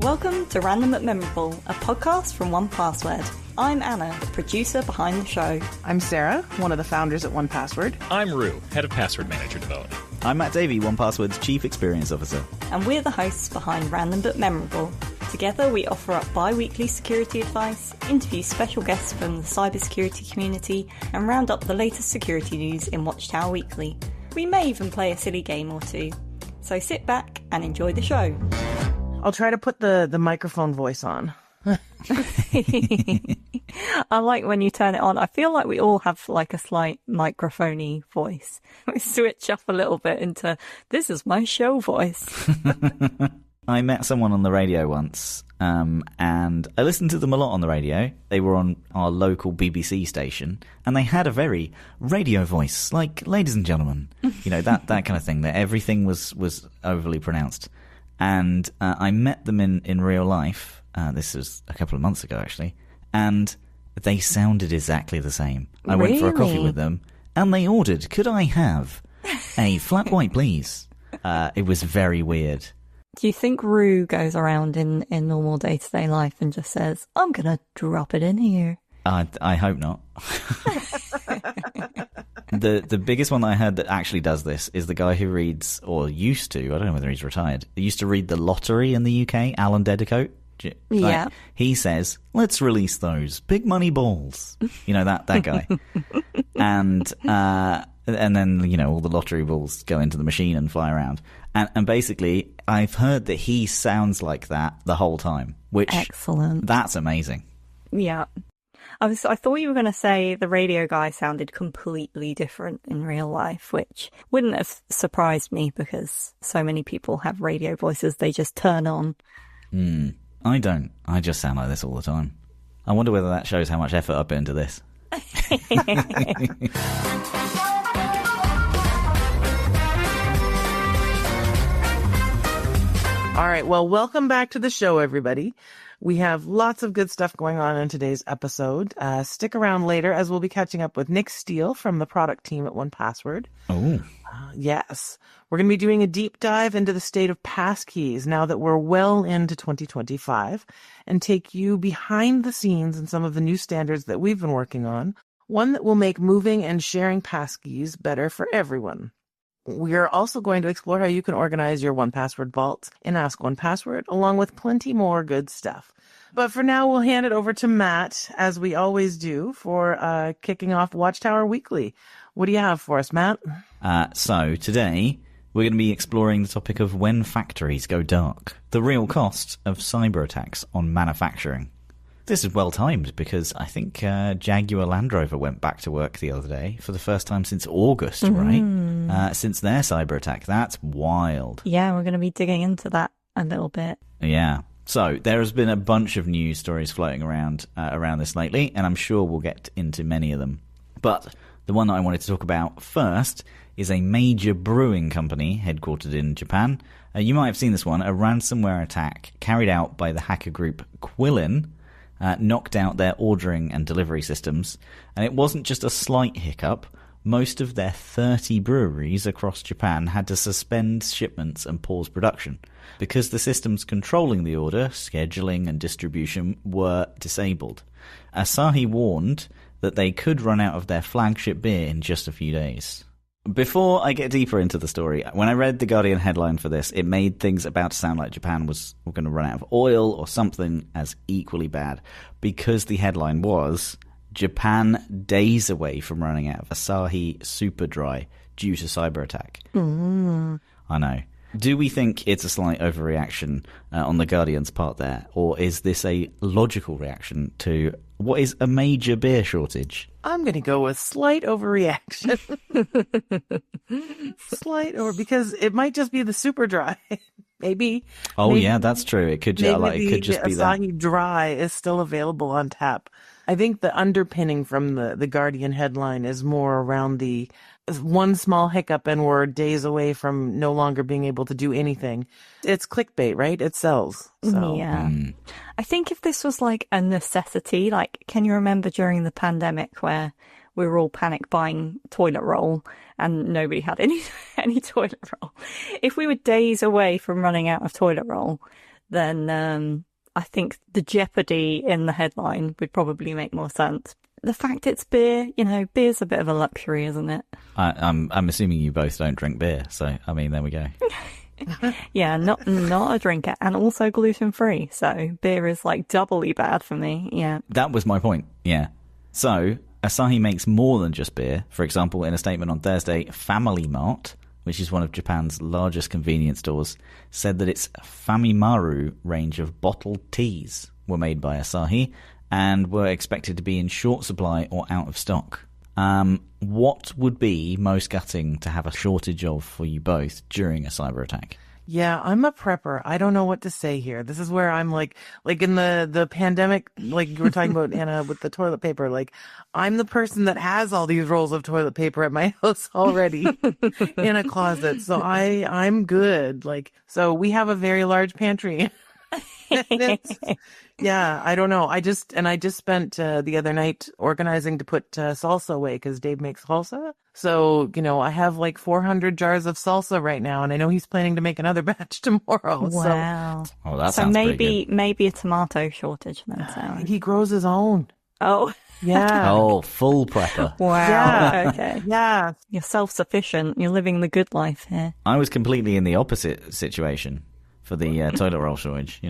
Welcome to Random but Memorable, a podcast from 1Password. I'm Anna, the producer behind the show. I'm Sarah, one of the founders at 1Password. I'm Rue, head of password manager development. I'm Matt Davey, 1Password's chief experience officer. And we're the hosts behind Random but Memorable. Together we offer up bi-weekly security advice, interview special guests from the cybersecurity community, and round up the latest security news in Watchtower Weekly. We may even play a silly game or two. So sit back and enjoy the show. I'll try to put the microphone voice on. I like when you turn it on. I feel like we all have like a slight microphony voice. We switch up a little bit into, this is my show voice. I met someone on the radio once, and I listened to them a lot on the radio. They were on our local BBC station, and they had a very radio voice, like, ladies and gentlemen, you know, that kind of thing, that everything was overly pronounced. And I met them in real life. This was a couple of months ago, actually. And they sounded exactly the same. I went for a coffee with them, and they ordered, could I have a flat white, please? It was very weird. Do you think Rue goes around in normal day-to-day life and just says, I'm going to drop it in here? I hope not. The biggest one that I heard that actually does this is the guy who reads, or used to, I don't know whether he's retired, he used to read The Lottery in the UK, Alan Dedicoat. Yeah. He says, let's release those big money balls. You know, that guy. And then, you know, all the lottery balls go into the machine and fly around. And basically, I've heard that he sounds like that the whole time, which... Excellent. That's amazing. Yeah. I thought you were going to say the radio guy sounded completely different in real life, which wouldn't have surprised me because so many people have radio voices they just turn on. I don't. I just sound like this all the time. I wonder whether that shows how much effort I put into this. All right, well, welcome back to the show, everybody. We have lots of good stuff going on in today's episode. Stick around later as we'll be catching up with Nick Steele from the product team at 1Password. Oh. Yes. We're going to be doing a deep dive into the state of passkeys now that we're well into 2025 and take you behind the scenes in some of the new standards that we've been working on. One that will make moving and sharing passkeys better for everyone. We are also going to explore how you can organize your 1Password vaults in Ask 1Password, along with plenty more good stuff. But for now, we'll hand it over to Matt, as we always do, for kicking off Watchtower Weekly. What do you have for us, Matt? So today, we're going to be exploring the topic of when factories go dark, the real cost of cyber attacks on manufacturing. This is well timed because I think Jaguar Land Rover went back to work the other day for the first time since August, right? Since their cyber attack. That's wild. Yeah, we're going to be digging into that a little bit. Yeah. So there has been a bunch of news stories floating around this lately, and I'm sure we'll get into many of them. But the one that I wanted to talk about first is a major brewing company headquartered in Japan. You might have seen this one, a ransomware attack carried out by the hacker group Quillin. Knocked out their ordering and delivery systems. And it wasn't just a slight hiccup. Most of their 30 breweries across Japan had to suspend shipments and pause production because the systems controlling the order, scheduling and distribution were disabled. Asahi warned that they could run out of their flagship beer in just a few days. Before I get deeper into the story, when I read the Guardian headline for this, it made things about to sound like Japan was going to run out of oil or something as equally bad, because the headline was, Japan days away from running out of Asahi Super Dry due to cyber attack. I know. Do we think it's a slight overreaction on the Guardian's part there, or is this a logical reaction to what is a major beer shortage? I'm going to go with slight overreaction. Because it might just be the Super Dry. maybe. Oh, yeah, that's true. It could, it could just be that. Asahi Dry is still available on tap. I think the underpinning from the Guardian headline is more around the one small hiccup and we're days away from no longer being able to do anything. It's clickbait, right? It sells. So. Yeah. I think if this was like a necessity, like, can you remember during the pandemic where we were all panic buying toilet roll and nobody had any toilet roll? If we were days away from running out of toilet roll, then I think the jeopardy in the headline would probably make more sense. The fact it's beer, beer's a bit of a luxury, isn't it? I'm assuming you both don't drink beer, so I mean, there we go. Yeah, not a drinker, and also gluten-free, so beer is like doubly bad for me, yeah. That was my point, yeah. So, Asahi makes more than just beer. For example, in a statement on Thursday, Family Mart, which is one of Japan's largest convenience stores, said that its Famimaru range of bottled teas were made by Asahi and were expected to be in short supply or out of stock. What would be most gutting to have a shortage of for you both during a cyber attack? Yeah, I'm a prepper. I don't know what to say here. This is where I'm like in the pandemic, like you were talking about, Anna, with the toilet paper. Like, I'm the person that has all these rolls of toilet paper at my house already in a closet. So I'm good. Like, so we have a very large pantry. Yeah, I don't know. I just spent the other night organizing to put salsa away because Dave makes salsa. So, I have like 400 jars of salsa right now, and I know he's planning to make another batch tomorrow. Wow. So, oh, that so sounds maybe a tomato shortage then. So. He grows his own. Oh. Yeah. Oh, full prepper. Wow. Yeah. Okay. Yeah. You're self-sufficient. You're living the good life here. I was completely in the opposite situation for the toilet roll shortage,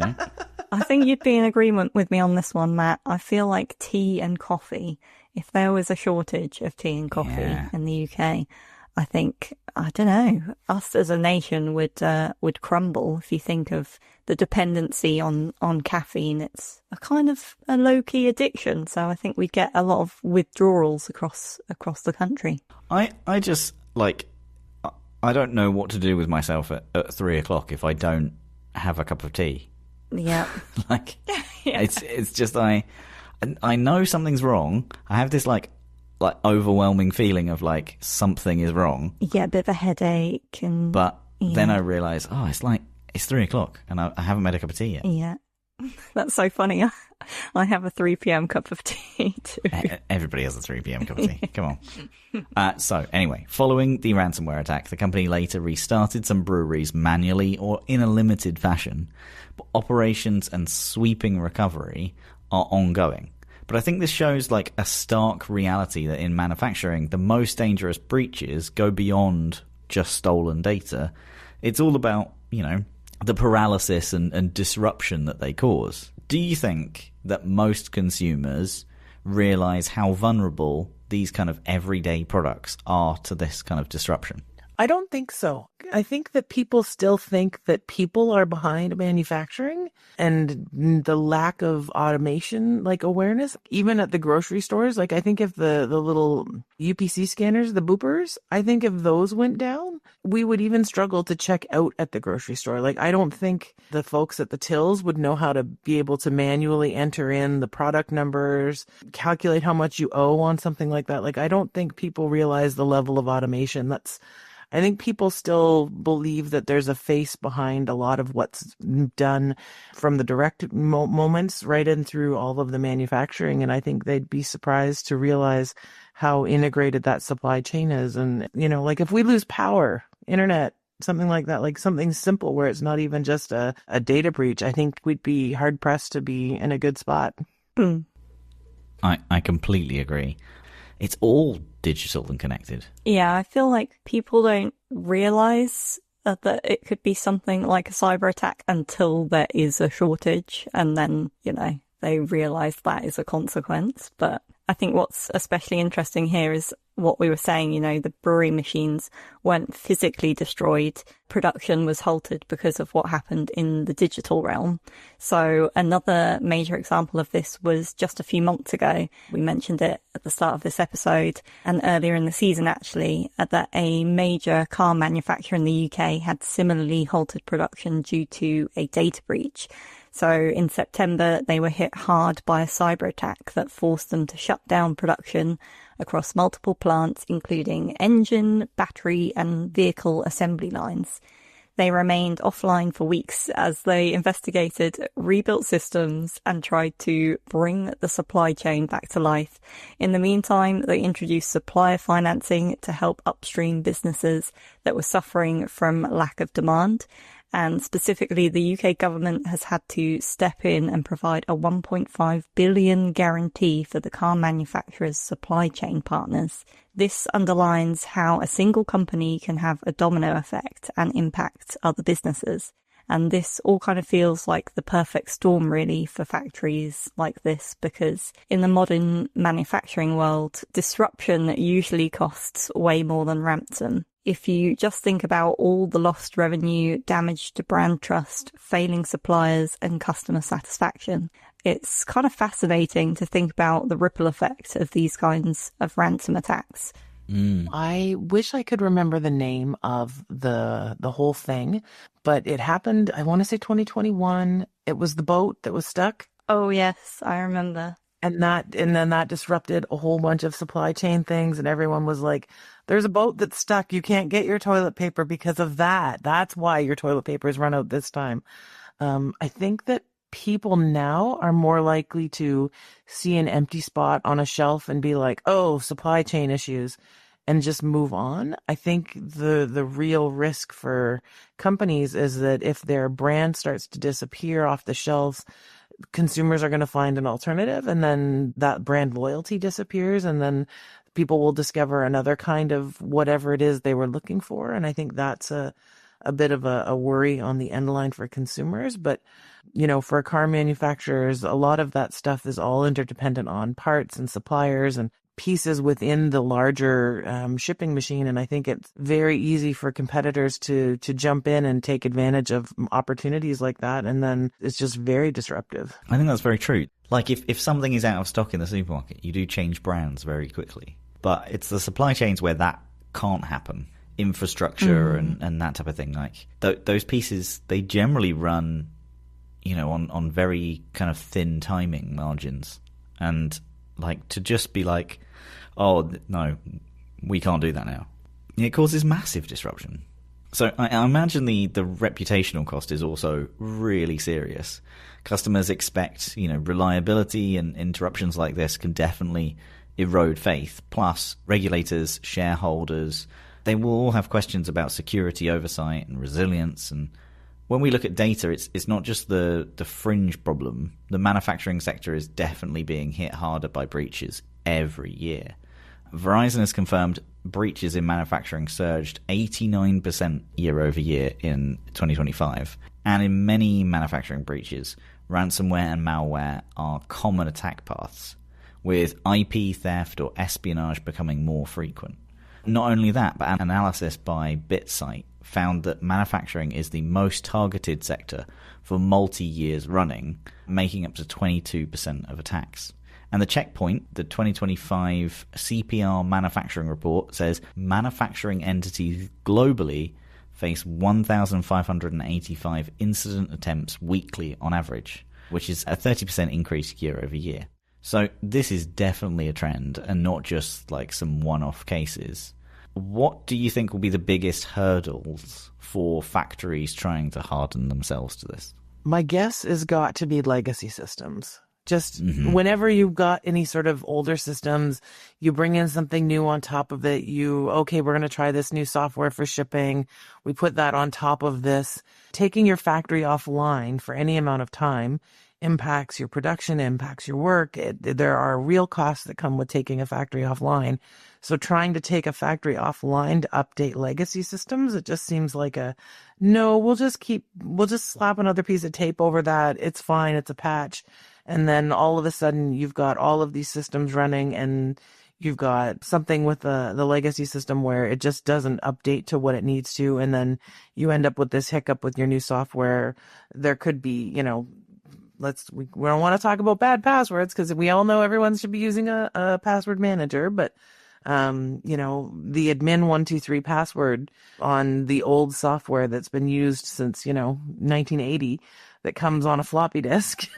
I think you'd be in agreement with me on this one, Matt. I feel like tea and coffee, if there was a shortage of tea and coffee in the UK, I think, I don't know, us as a nation would crumble. If you think of the dependency on caffeine, it's a kind of a low-key addiction. So I think we'd get a lot of withdrawals across the country. I just, I don't know what to do with myself at 3 o'clock if I don't have a cup of tea. Yeah. It's just I know something's wrong. I have this like overwhelming feeling of like something is wrong. Yeah, a bit of a headache but then I realise, it's 3 o'clock and I haven't made a cup of tea yet. Yeah. That's so funny. I have a 3 p.m. cup of tea too. Everybody has a 3 p.m. cup of tea. Come on. So anyway, following the ransomware attack, the company later restarted some breweries manually or in a limited fashion. But operations and sweeping recovery are ongoing. But I think this shows like a stark reality that in manufacturing, the most dangerous breaches go beyond just stolen data. It's all about, the paralysis and disruption that they cause. Do you think that most consumers realize how vulnerable these kind of everyday products are to this kind of disruption? I don't think so. I think that people still think that people are behind manufacturing and the lack of automation, awareness, even at the grocery stores. I think if the little UPC scanners, the boopers, I think if those went down, we would even struggle to check out at the grocery store. I don't think the folks at the tills would know how to be able to manually enter in the product numbers, calculate how much you owe on something like that. I don't think people realize the level of automation. I think people still believe that there's a face behind a lot of what's done from the direct moments right in through all of the manufacturing. And I think they'd be surprised to realize how integrated that supply chain is. And, if we lose power, internet, something like that, something simple where it's not even just a data breach, I think we'd be hard pressed to be in a good spot. I completely agree. It's all digital and connected. Yeah, I feel like people don't realize that it could be something like a cyber attack until there is a shortage, and then, they realize that is a consequence. But I think what's especially interesting here is what we were saying, the brewery machines weren't physically destroyed. Production was halted because of what happened in the digital realm. So another major example of this was just a few months ago. We mentioned it at the start of this episode and earlier in the season, actually, that a major car manufacturer in the UK had similarly halted production due to a data breach. So in September, they were hit hard by a cyber attack that forced them to shut down production across multiple plants, including engine, battery, and vehicle assembly lines. They remained offline for weeks as they investigated, rebuilt systems, and tried to bring the supply chain back to life. In the meantime, they introduced supplier financing to help upstream businesses that were suffering from lack of demand. And specifically, the UK government has had to step in and provide a 1.5 billion guarantee for the car manufacturers' supply chain partners. This underlines how a single company can have a domino effect and impact other businesses. And this all kind of feels like the perfect storm, really, for factories like this, because in the modern manufacturing world, disruption usually costs way more than ransom. If you just think about all the lost revenue, damage to brand trust, failing suppliers, and customer satisfaction, it's kind of fascinating to think about the ripple effect of these kinds of ransom attacks. I wish I could remember the name of the whole thing, but it happened, I want to say 2021. It was the boat that was stuck. Oh, yes, I remember. And then that disrupted a whole bunch of supply chain things, and everyone was like, there's a boat that's stuck. You can't get your toilet paper because of that. That's why your toilet paper is run out this time. I think that people now are more likely to see an empty spot on a shelf and be like, oh, supply chain issues, and just move on. I think the real risk for companies is that if their brand starts to disappear off the shelves, consumers are going to find an alternative, and then that brand loyalty disappears, and then people will discover another kind of whatever it is they were looking for. And I think that's a bit of a worry on the end line for consumers. But, you know, for car manufacturers, a lot of that stuff is all interdependent on parts and suppliers and pieces within the larger shipping machine. And I think it's very easy for competitors to jump in and take advantage of opportunities like that. And then it's just very disruptive. I think that's very true. Like if something is out of stock in the supermarket, you do change brands very quickly. But it's the supply chains where that can't happen. Infrastructure and that type of thing. Like those pieces, they generally run, you know, on very kind of thin timing margins. And like to just be like, oh, no, we can't do that now. It causes massive disruption. So I imagine the reputational cost is also really serious. Customers expect, you know, reliability, and interruptions like this can definitely erode faith. Plus, regulators, shareholders, they will all have questions about security oversight and resilience. And when we look at data, it's not just the fringe problem. The manufacturing sector is definitely being hit harder by breaches every year. Verizon has confirmed breaches in manufacturing surged 89% year over year in 2025. And in many manufacturing breaches, ransomware and malware are common attack paths, with IP theft or espionage becoming more frequent. Not only that, but an analysis by BitSite found that manufacturing is the most targeted sector for multi-years running, making up to 22% of attacks. And the Checkpoint, the 2025 CPR manufacturing report, says manufacturing entities globally face 1,585 incident attempts weekly on average, which is a 30% increase year over year. So this is definitely a trend and not just like some one-off cases. What do you think will be the biggest hurdles for factories trying to harden themselves to this? My guess has got to be legacy systems. Just whenever you've got any sort of older systems, you bring in something new on top of it. Okay, we're going to try this new software for shipping. We put that on top of this. Taking your factory offline for any amount of time impacts your production, impacts your work. There are real costs that come with taking a factory offline. So trying to take a factory offline to update legacy systems, it just seems like no, we'll just slap another piece of tape over that. It's fine. It's a patch. And then all of a sudden you've got all of these systems running, and you've got something with the legacy system where it just doesn't update to what it needs to. And then you end up with this hiccup with your new software. There could be, we don't want to talk about bad passwords because we all know everyone should be using a password manager, but the admin 123 password on the old software that's been used since, 1980 that comes on a floppy disk.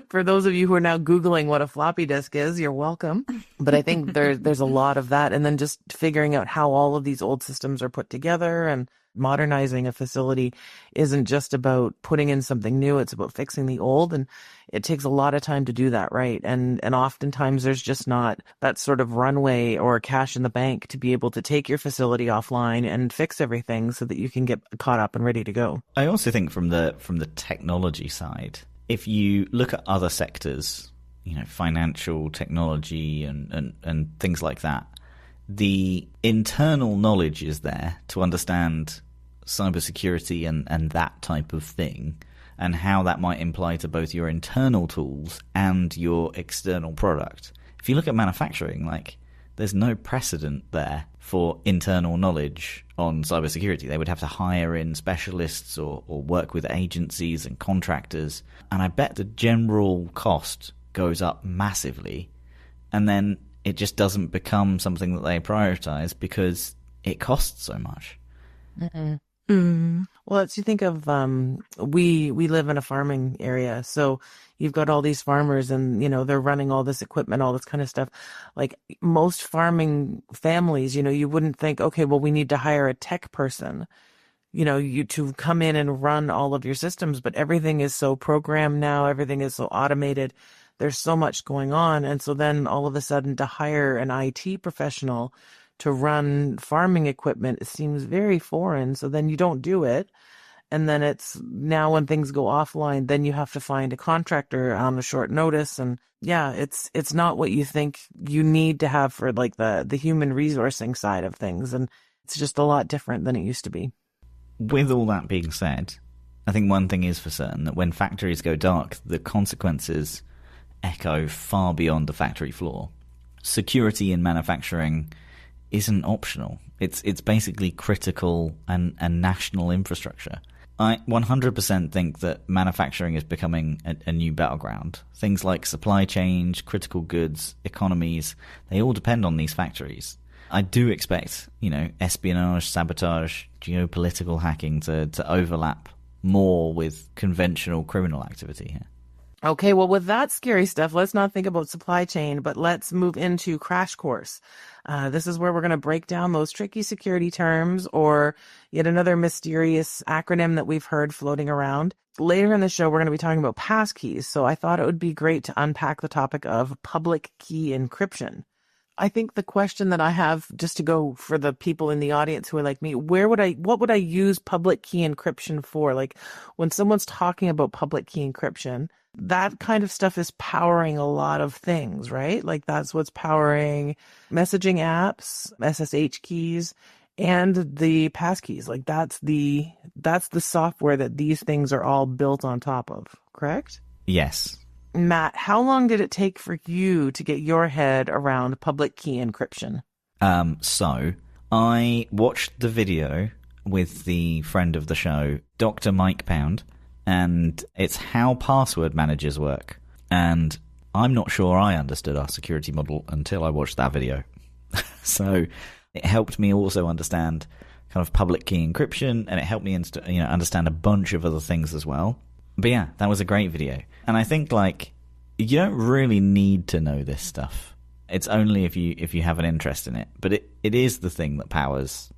For those of you who are now Googling what a floppy disk is, you're welcome. But I think there's a lot of that. And then just figuring out how all of these old systems are put together, and modernizing a facility isn't just about putting in something new. It's about fixing the old. And it takes a lot of time to do that, right? And oftentimes there's just not that sort of runway or cash in the bank to be able to take your facility offline and fix everything so that you can get caught up and ready to go. I also think from the technology side, if you look at other sectors, financial technology and things like that, the internal knowledge is there to understand cybersecurity and that type of thing, and how that might apply to both your internal tools and your external product. If you look at manufacturing, there's no precedent there for internal knowledge on cybersecurity. They would have to hire in specialists or work with agencies and contractors. And I bet the general cost goes up massively. And then it just doesn't become something that they prioritize because it costs so much. Mm-mm. Mm. Well, let's you think of we live in a farming area, so you've got all these farmers, and they're running all this equipment, all this kind of stuff. Like most farming families, you wouldn't think, okay, well, we need to hire a tech person, you to come in and run all of your systems, but everything is so programmed now, everything is so automated. There's so much going on, and so then all of a sudden to hire an IT professional to run farming equipment, it seems very foreign. So then you don't do it. And then it's now when things go offline, then you have to find a contractor on a short notice. And yeah, it's not what you think you need to have for the human resourcing side of things. And it's just a lot different than it used to be. With all that being said, I think one thing is for certain, that when factories go dark, the consequences echo far beyond the factory floor. Security in manufacturing isn't optional. It's basically critical and national infrastructure. I 100% think that manufacturing is becoming a new battleground. Things like supply chains, critical goods, economies, they all depend on these factories. I do expect, espionage, sabotage, geopolitical hacking to overlap more with conventional criminal activity here. Okay, well, with that scary stuff, let's not think about supply chain, but let's move into Crash Course. This is where we're going to break down those tricky security terms, or yet another mysterious acronym that we've heard floating around. Later in the show, we're going to be talking about passkeys, so I thought it would be great to unpack the topic of public key encryption. I think the question that I have, just to go for the people in the audience who are like me, what would I use public key encryption for? Like when someone's talking about public key encryption, that kind of stuff is powering a lot of things, right? Like that's what's powering messaging apps, SSH keys, and the passkeys. Like that's the software that these things are all built on top of, correct? Yes. Matt, how long did it take for you to get your head around public key encryption? So I watched the video with the friend of the show, Dr. Mike Pound, and it's how password managers work. And I'm not sure I understood our security model until I watched that video. So it helped me also understand kind of public key encryption, and it helped me understand a bunch of other things as well. But yeah, that was a great video. And I think you don't really need to know this stuff. It's only if you have an interest in it. But it is the thing that powers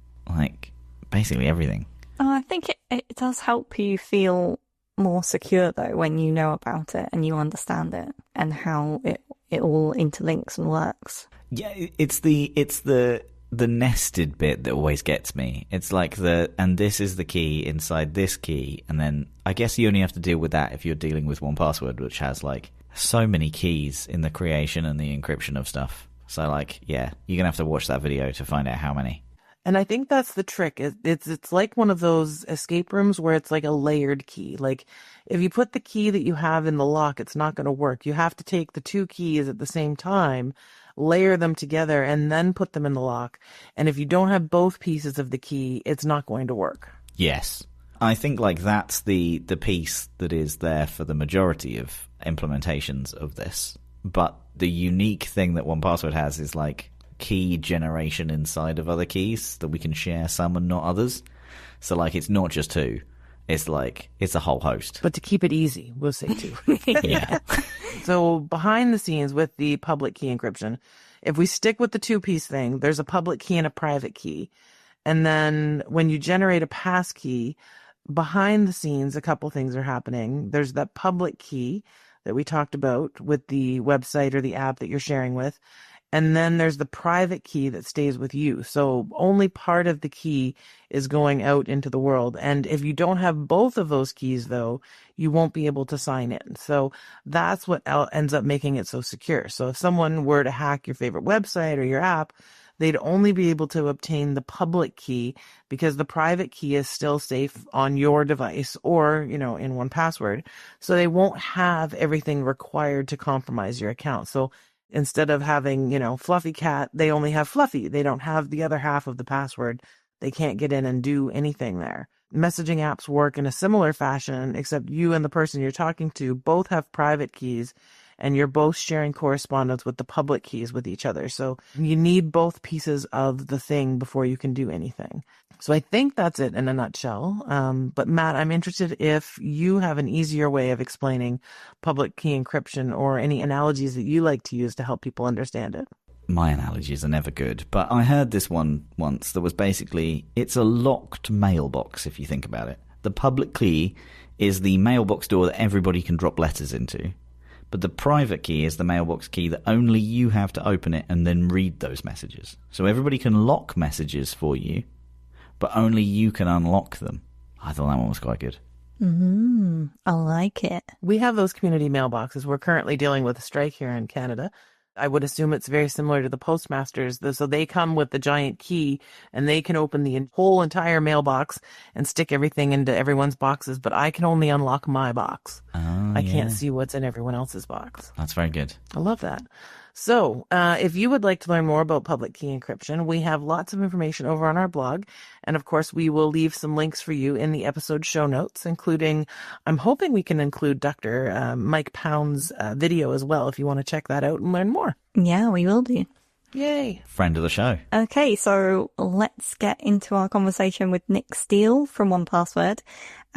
basically everything. Oh, I think it does help you feel more secure though when you know about it and you understand it and how it all interlinks and works. Yeah, it's the nested bit that always gets me. It's like and this is the key inside this key, and then I guess you only have to deal with that if you're dealing with 1Password, which has so many keys in the creation and the encryption of stuff. So yeah, you're gonna have to watch that video to find out how many. And I think that's the trick. It's like one of those escape rooms where it's like a layered key. Like if you put the key that you have in the lock, it's not going to work. You have to take the two keys at the same time, layer them together, and then put them in the lock. And if you don't have both pieces of the key, it's not going to work. Yes. I think that's the piece that is there for the majority of implementations of this. But the unique thing that 1Password has is key generation inside of other keys that we can share some and not others. So it's not just two. It's a whole host. But to keep it easy, we'll say two. Yeah. So behind the scenes with the public key encryption, if we stick with the two-piece thing, there's a public key and a private key. And then when you generate a passkey, behind the scenes, a couple things are happening. There's that public key that we talked about with the website or the app that you're sharing with. And then there's the private key that stays with you. So only part of the key is going out into the world. And if you don't have both of those keys, though, you won't be able to sign in. So that's what ends up making it so secure. So if someone were to hack your favorite website or your app, they'd only be able to obtain the public key because the private key is still safe on your device or, in 1Password. So they won't have everything required to compromise your account. So instead of having, Fluffy Cat, they only have Fluffy. They don't have the other half of the password. They can't get in and do anything there. Messaging apps work in a similar fashion, except you and the person you're talking to both have private keys, and you're both sharing correspondence with the public keys with each other. So you need both pieces of the thing before you can do anything. So I think that's it in a nutshell. But Matt, I'm interested if you have an easier way of explaining public key encryption or any analogies that you like to use to help people understand it. My analogies are never good, but I heard this one once that was basically, it's a locked mailbox if you think about it. The public key is the mailbox door that everybody can drop letters into. But the private key is the mailbox key that only you have to open it and then read those messages. So everybody can lock messages for you, but only you can unlock them. I thought that one was quite good. I like it. We have those community mailboxes. We're currently dealing with a strike here in Canada. I would assume it's very similar to the postmasters. So they come with the giant key and they can open the whole entire mailbox and stick everything into everyone's boxes, but I can only unlock my box. I can't see what's in everyone else's box. That's very good. I love that. So if you would like to learn more about public key encryption, we have lots of information over on our blog. And of course, we will leave some links for you in the episode show notes, including, I'm hoping we can include Dr. Mike Pound's video as well, if you want to check that out and learn more. Yeah, we will do. Yay. Friend of the show. Okay, so let's get into our conversation with Nick Steele from 1Password.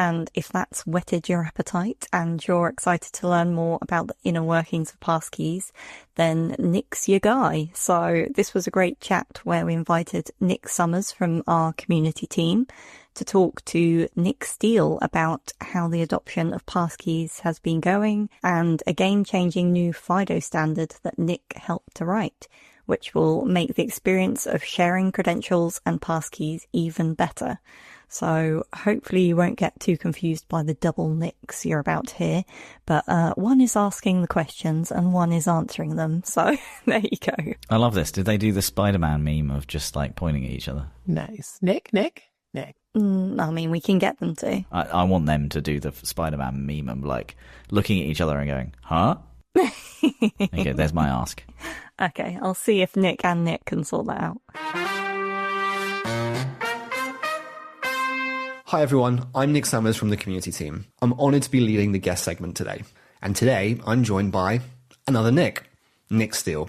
And if that's whetted your appetite and you're excited to learn more about the inner workings of passkeys, then Nick's your guy. So this was a great chat where we invited Nick Summers from our community team to talk to Nick Steele about how the adoption of passkeys has been going and a game-changing new FIDO standard that Nick helped to write, which will make the experience of sharing credentials and passkeys even better. So hopefully you won't get too confused by the double Nicks you're about to hear, but one is asking the questions and one is answering them. So there you go. I love this. Did they do the Spider-Man meme of just pointing at each other? Nice. Nick. I mean, we can get them to. I want them to do the Spider-Man meme of looking at each other and going, huh? Okay, there's my ask. Okay, I'll see if Nick and Nick can sort that out. Hi everyone, I'm Nick Summers from the community team. I'm honoured to be leading the guest segment today. And today I'm joined by another Nick Steele.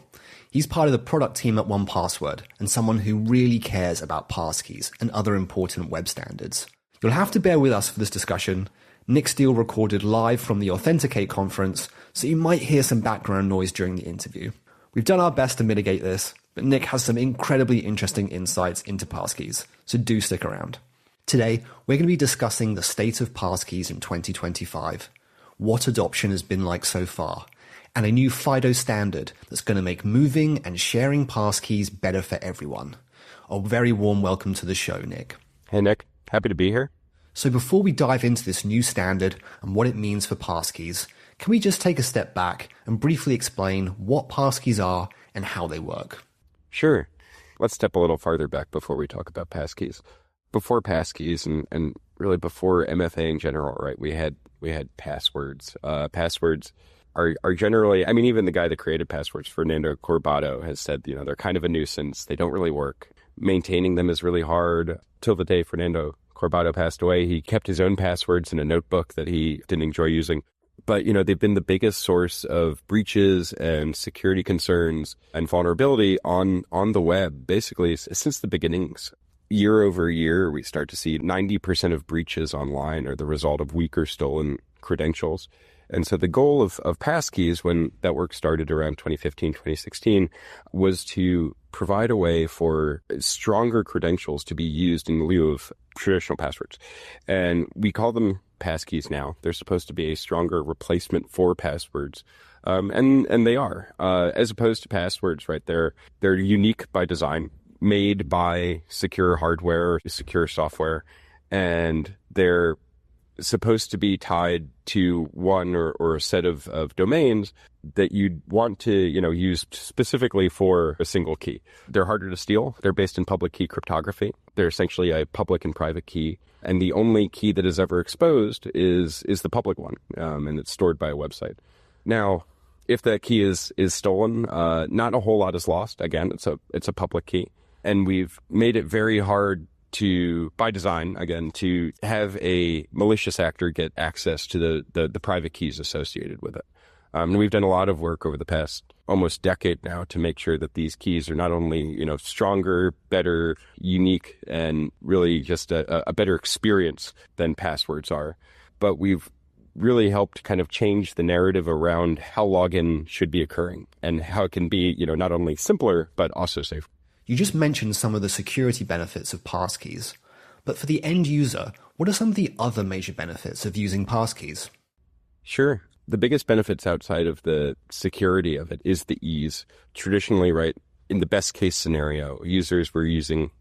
He's part of the product team at 1Password and someone who really cares about passkeys and other important web standards. You'll have to bear with us for this discussion. Nick Steele recorded live from the Authenticate conference, so you might hear some background noise during the interview. We've done our best to mitigate this, but Nick has some incredibly interesting insights into passkeys, so do stick around. Today, we're going to be discussing the state of passkeys in 2025, what adoption has been like so far, and a new FIDO standard that's going to make moving and sharing passkeys better for everyone. A very warm welcome to the show, Nick. Hey, Nick. Happy to be here. So before we dive into this new standard and what it means for passkeys, can we just take a step back and briefly explain what passkeys are and how they work? Sure. Let's step a little farther back before we talk about passkeys. Before passkeys and really before MFA in general, right, we had passwords. Passwords are generally, I mean, even the guy that created passwords, Fernando Corbato, has said, they're kind of a nuisance. They don't really work. Maintaining them is really hard. Till the day Fernando Corbato passed away, he kept his own passwords in a notebook that he didn't enjoy using. But, they've been the biggest source of breaches and security concerns and vulnerability on the web, basically, since the beginnings. year over year, we start to see 90% of breaches online are the result of weak or stolen credentials. And so the goal of passkeys, when that work started around 2015, 2016, was to provide a way for stronger credentials to be used in lieu of traditional passwords. And we call them passkeys now. They're supposed to be a stronger replacement for passwords. And they are, as opposed to passwords, right? They're unique by design, made by secure hardware, secure software, and they're supposed to be tied to one or a set of domains that you'd want to, use specifically for a single key. They're harder to steal. They're based in public key cryptography. They're essentially a public and private key. And the only key that is ever exposed is the public one. And it's stored by a website. Now, if that key is stolen, not a whole lot is lost. Again, it's a public key. And we've made it very hard to, by design, again, to have a malicious actor get access to the private keys associated with it. And we've done a lot of work over the past almost decade now to make sure that these keys are not only, stronger, better, unique, and really just a better experience than passwords are, but we've really helped kind of change the narrative around how login should be occurring and how it can be, not only simpler, but also safer. You just mentioned some of the security benefits of passkeys, but for the end user, what are some of the other major benefits of using passkeys? Sure. The biggest benefits outside of the security of it is the ease. Traditionally, right, in the best case scenario, users were using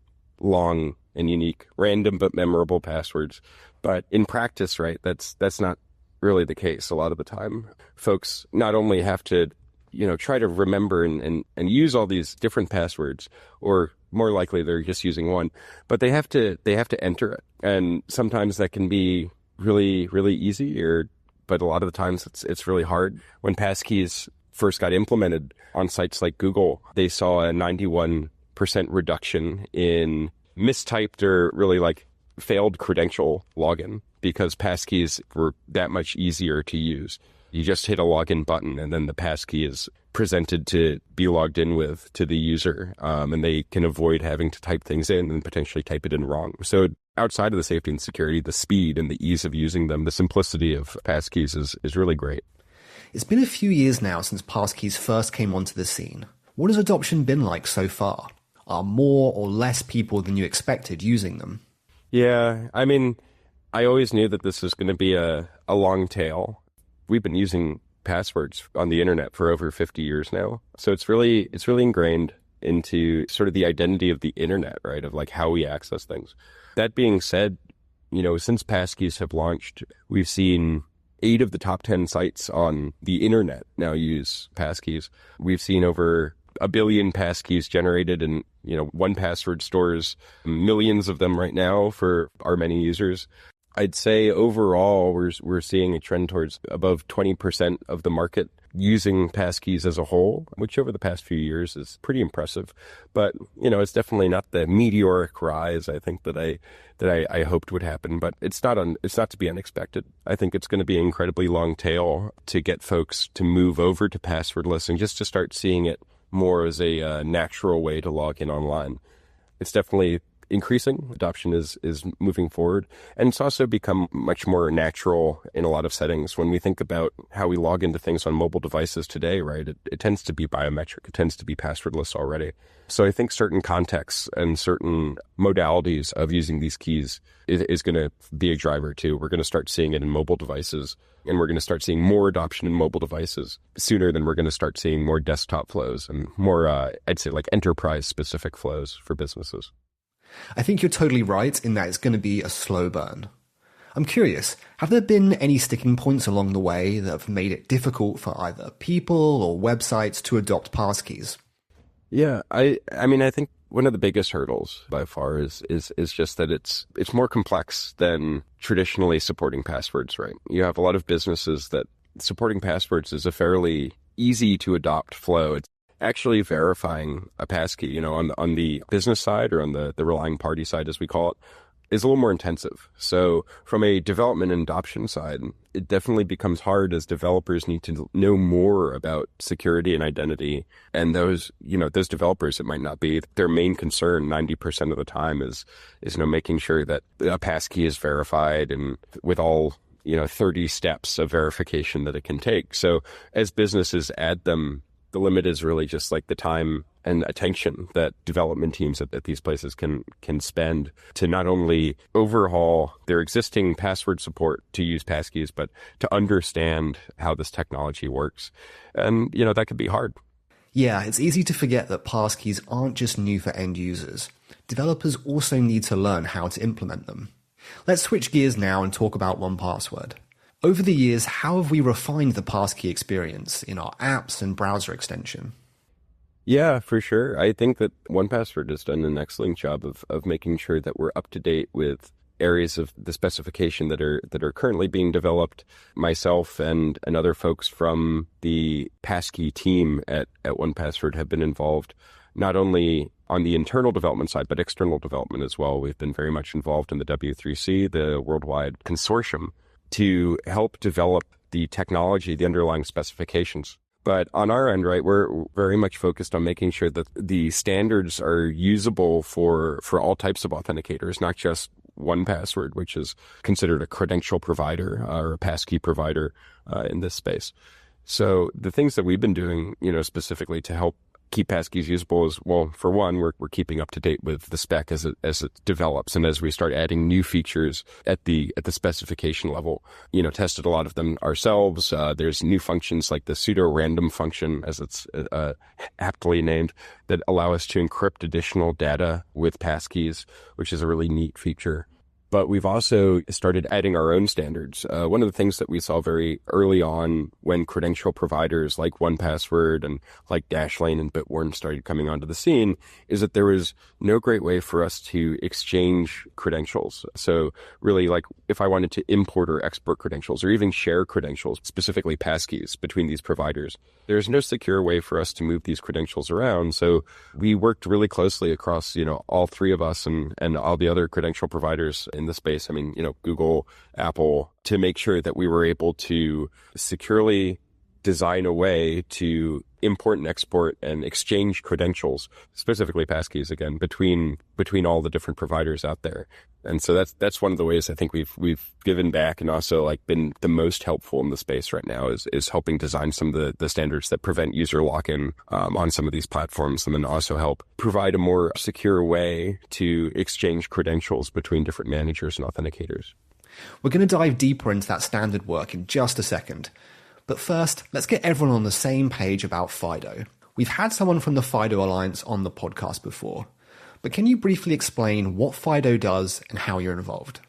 long and unique, random but memorable passwords. But in practice, right, that's not really the case a lot of the time. Folks not only have to try to remember and use all these different passwords, or more likely they're just using one, but they have to enter it. And sometimes that can be really, really easy, but a lot of the times it's really hard. When passkeys first got implemented on sites like Google, they saw a 91% reduction in mistyped or really failed credential login because passkeys were that much easier to use. You just hit a login button and then the passkey is presented to be logged in with to the user, and they can avoid having to type things in and potentially type it in wrong. So outside of the safety and security, the speed and the ease of using them, the simplicity of passkeys is really great. It's been a few years now since passkeys first came onto the scene. What has adoption been like so far? Are more or less people than you expected using them? Yeah, I always knew that this was going to be a long tail. We've been using passwords on the internet for over 50 years now. So it's really ingrained into sort of the identity of the internet, right? Of how we access things. That being said, since passkeys have launched, we've seen 8 of the top 10 sites on the internet now use passkeys. We've seen over 1 billion passkeys generated in, 1Password stores, millions of them right now for our many users. I'd say overall, we're seeing a trend towards above 20% of the market using passkeys as a whole, which over the past few years is pretty impressive. But, it's definitely not the meteoric rise I think that I hoped would happen. But it's not to be unexpected. I think it's going to be an incredibly long tail to get folks to move over to passwordless and just to start seeing it more as a natural way to log in online. It's definitely increasing. Adoption is moving forward. And it's also become much more natural in a lot of settings. When we think about how we log into things on mobile devices today, right, it tends to be biometric. It tends to be passwordless already. So I think certain contexts and certain modalities of using these keys is going to be a driver too. We're going to start seeing it in mobile devices, and we're going to start seeing more adoption in mobile devices sooner than we're going to start seeing more desktop flows and more, I'd say, enterprise specific flows for businesses. I think you're totally right in that it's going to be a slow burn. I'm curious, have there been any sticking points along the way that have made it difficult for either people or websites to adopt passkeys? Yeah, I think one of the biggest hurdles by far is just that it's more complex than traditionally supporting passwords, right? You have a lot of businesses that supporting passwords is a fairly easy to adopt flow. It's actually verifying a passkey, on the business side or on the relying party side, as we call it, is a little more intensive. So from a development and adoption side, it definitely becomes hard as developers need to know more about security and identity. And those developers, it might not be their main concern 90% of the time is making sure that a passkey is verified and with all 30 steps of verification that it can take. So as businesses add them, the limit is really just like the time and attention that development teams at these places can spend to not only overhaul their existing password support to use passkeys, but to understand how this technology works. And, that could be hard. Yeah, it's easy to forget that passkeys aren't just new for end users. Developers also need to learn how to implement them. Let's switch gears now and talk about 1Password. Over the years, how have we refined the passkey experience in our apps and browser extension? Yeah, for sure. I think that 1Password has done an excellent job of making sure that we're up to date with areas of the specification that are currently being developed. Myself and other folks from the passkey team at 1Password have been involved not only on the internal development side, but external development as well. We've been very much involved in the W3C, the worldwide consortium, to help develop the technology, the underlying specifications. But on our end, right, we're very much focused on making sure that the standards are usable for all types of authenticators, not just 1Password, which is considered a credential provider or a passkey provider in this space. So the things that we've been doing, specifically to help keep passkeys usable is, well, for one, we're keeping up to date with the spec as it develops, and as we start adding new features at the specification level, tested a lot of them ourselves. There's new functions like the pseudo random function, as it's aptly named, that allow us to encrypt additional data with passkeys, which is a really neat feature. But we've also started adding our own standards. One of the things that we saw very early on when credential providers like 1Password and like Dashlane and Bitwarden started coming onto the scene is that there was no great way for us to exchange credentials. So really, like if I wanted to import or export credentials or even share credentials, specifically passkeys between these providers, there's no secure way for us to move these credentials around. So we worked really closely across, all three of us and all the other credential providers in the space. I mean, Google, Apple, to make sure that we were able to securely design a way to import and export and exchange credentials, specifically passkeys, again, between all the different providers out there. And so that's one of the ways I think we've given back and also been the most helpful in the space right now is helping design some of the standards that prevent user lock-in on some of these platforms, and then also help provide a more secure way to exchange credentials between different managers and authenticators. We're going to dive deeper into that standard work in just a second. But first, let's get everyone on the same page about FIDO. We've had someone from the FIDO Alliance on the podcast before, but can you briefly explain what FIDO does and how you're involved?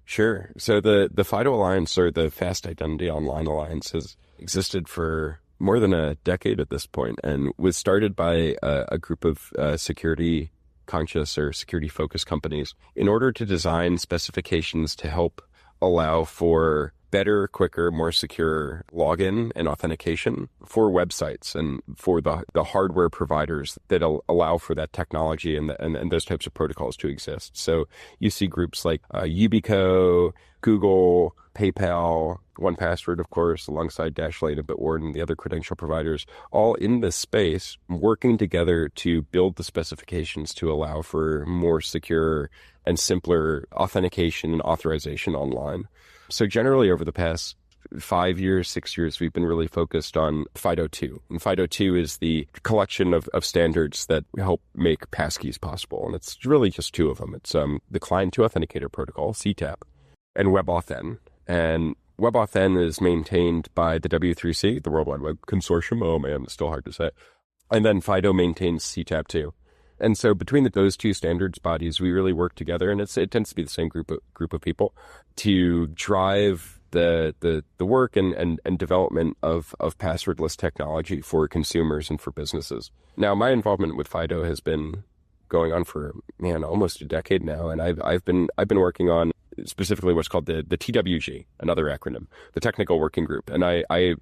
Sure. So the FIDO Alliance, or the Fast Identity Online Alliance, has existed for more than a decade at this point and was started by a group of security conscious or security focused companies in order to design specifications to help allow for better, quicker, more secure login and authentication for websites and for the hardware providers that allow for that technology and those types of protocols to exist. So you see groups like Yubico, Google, PayPal, 1Password, of course, alongside Dashlane and Bitwarden and the other credential providers, all in this space, working together to build the specifications to allow for more secure and simpler authentication and authorization online. So generally over the past 5 years, 6 years, we've been really focused on FIDO 2. And FIDO 2 is the collection of standards that help make passkeys possible. And it's really just two of them. It's the Client to Authenticator Protocol, CTAP, and WebAuthn. And WebAuthn is maintained by the W3C, the Worldwide Web Consortium. Oh man, it's still hard to say. And then FIDO maintains CTAP 2. And so between those two standards bodies, we really work together, and it tends to be the same group of people to drive the work and development of passwordless technology for consumers and for businesses. Now, my involvement with FIDO has been going on for almost a decade now, and I've been working on specifically what's called the TWG, another acronym, the Technical Working Group, and I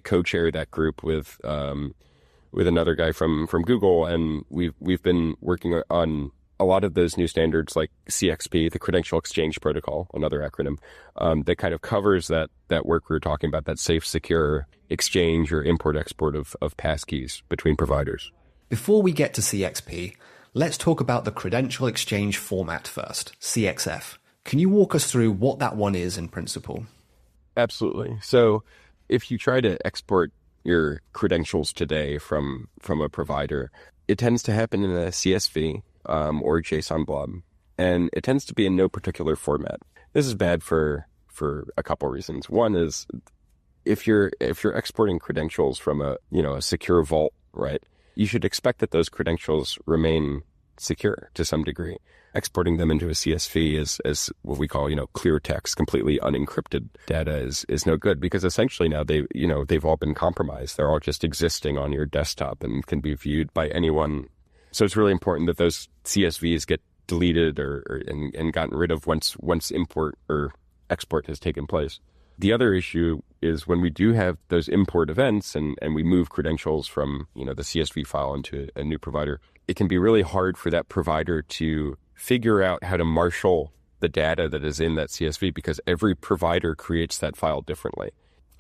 co-chair that group with another guy from Google, and we've been working on a lot of those new standards like CXP, the Credential Exchange Protocol, another acronym, that kind of covers that work we were talking about, that safe, secure exchange or import-export of passkeys between providers. Before we get to CXP, let's talk about the Credential Exchange Format first, CXF. Can you walk us through what that one is in principle? Absolutely. So if you try to export your credentials today from a provider, it tends to happen in a CSV or JSON blob, and it tends to be in no particular format. This is bad for a couple reasons. One is if you're exporting credentials from a secure vault, right, you should expect that those credentials remain secure to some degree. Exporting them into a CSV as what we call, clear text, completely unencrypted data is no good, because essentially now they've all been compromised. They're all just existing on your desktop and can be viewed by anyone. So it's really important that those CSVs get deleted and gotten rid of once import or export has taken place. The other issue is when we do have those import events and we move credentials from, the CSV file into a new provider, it can be really hard for that provider to figure out how to marshal the data that is in that CSV, because every provider creates that file differently.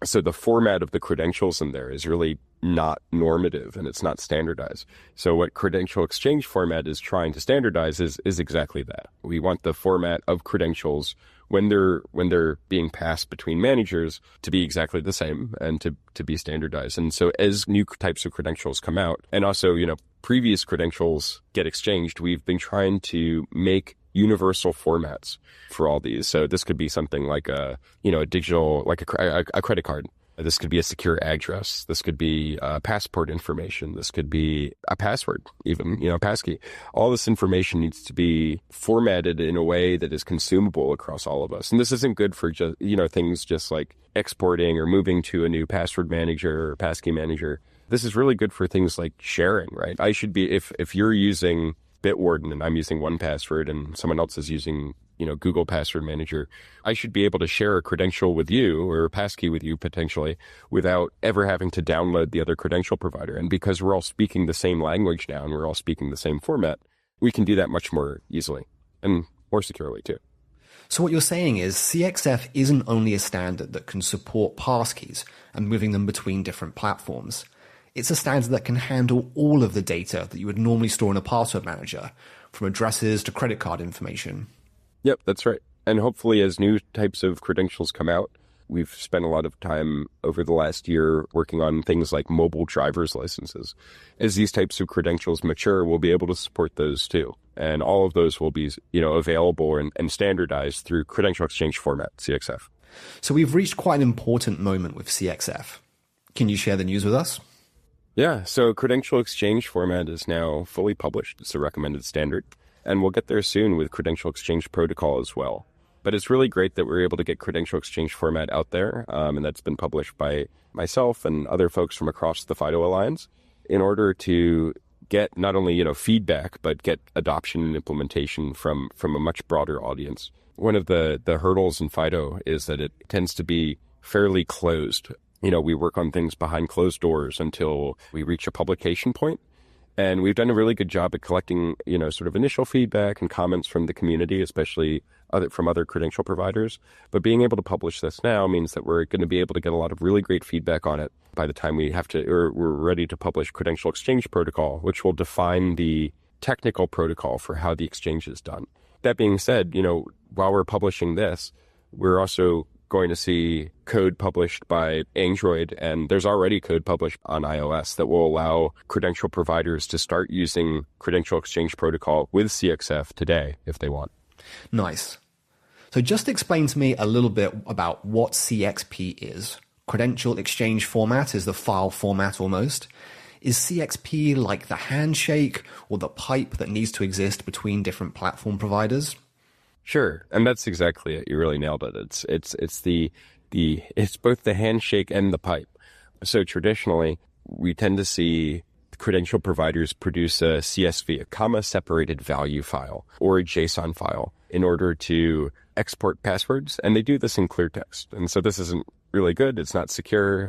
So the format of the credentials in there is really not normative and it's not standardized. So what Credential Exchange Format is trying to standardize is exactly that. We want the format of credentials when they're being passed between managers to be exactly the same and to be standardized. And so as new types of credentials come out, and also, previous credentials get exchanged, we've been trying to make universal formats for all these. So this could be something like a digital, like a credit card. This could be a secure address. This could be passport information. This could be a password, even, passkey. All this information needs to be formatted in a way that is consumable across all of us. And this isn't good for just, things just like exporting or moving to a new password manager or passkey manager. This is really good for things like sharing, right? I should be, if you're using Bitwarden and I'm using 1Password and someone else is using Google Password Manager, I should be able to share a credential with you or a passkey with you potentially without ever having to download the other credential provider. And because we're all speaking the same language now and we're all speaking the same format, we can do that much more easily and more securely too. So what you're saying is CXF isn't only a standard that can support passkeys and moving them between different platforms. It's a standard that can handle all of the data that you would normally store in a password manager, from addresses to credit card information. Yep, that's right. And hopefully as new types of credentials come out, we've spent a lot of time over the last year working on things like mobile driver's licenses. As these types of credentials mature, we'll be able to support those too. And all of those will be, available and standardized through Credential Exchange Format, CXF. So we've reached quite an important moment with CXF. Can you share the news with us? Yeah, so Credential Exchange Format is now fully published. It's a recommended standard. And we'll get there soon with Credential Exchange Protocol as well. But it's really great that we're able to get Credential Exchange Format out there, and that's been published by myself and other folks from across the FIDO Alliance in order to get not only feedback, but get adoption and implementation from a much broader audience. One of the hurdles in FIDO is that it tends to be fairly closed. We work on things behind closed doors until we reach a publication point. And we've done a really good job at collecting, sort of initial feedback and comments from the community, especially from other credential providers. But being able to publish this now means that we're going to be able to get a lot of really great feedback on it by the time we're ready to publish Credential Exchange Protocol, which will define the technical protocol for how the exchange is done. That being said, while we're publishing this, we're also going to see code published by Android, and there's already code published on iOS that will allow credential providers to start using Credential Exchange Protocol with CXF today if they want. Nice. So just explain to me a little bit about what CXP is. Credential Exchange Format is the file format almost. Is CXP like the handshake or the pipe that needs to exist between different platform providers? Sure, and that's exactly it. You really nailed it. It's both the handshake and the pipe. So traditionally, we tend to see credential providers produce a CSV, a comma-separated value file, or a JSON file in order to export passwords, and they do this in clear text. And so this isn't really good. It's not secure.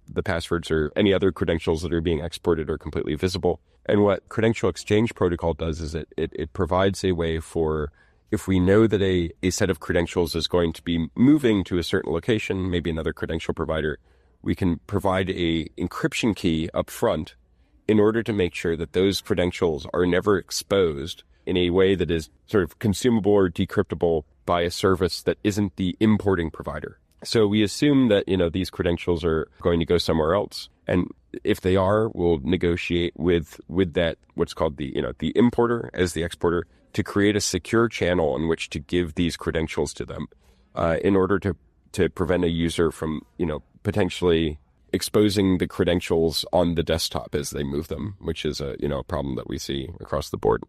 The passwords or any other credentials that are being exported are completely visible. And what Credential Exchange Protocol does is it provides a way for, if we know that a set of credentials is going to be moving to a certain location, maybe another credential provider, we can provide a encryption key up front in order to make sure that those credentials are never exposed in a way that is sort of consumable or decryptable by a service that isn't the importing provider. So we assume that, these credentials are going to go somewhere else. And if they are, we'll negotiate with that, what's called the importer as the exporter, to create a secure channel in which to give these credentials to them in order to prevent a user from, potentially exposing the credentials on the desktop as they move them, which is a problem that we see across the board.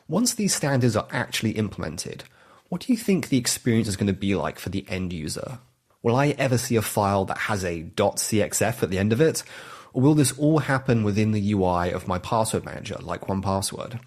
Once these standards are actually implemented, what do you think the experience is going to be like for the end user? Will I ever see a file that has a .cxf at the end of it? Or will this all happen within the UI of my password manager, like 1Password?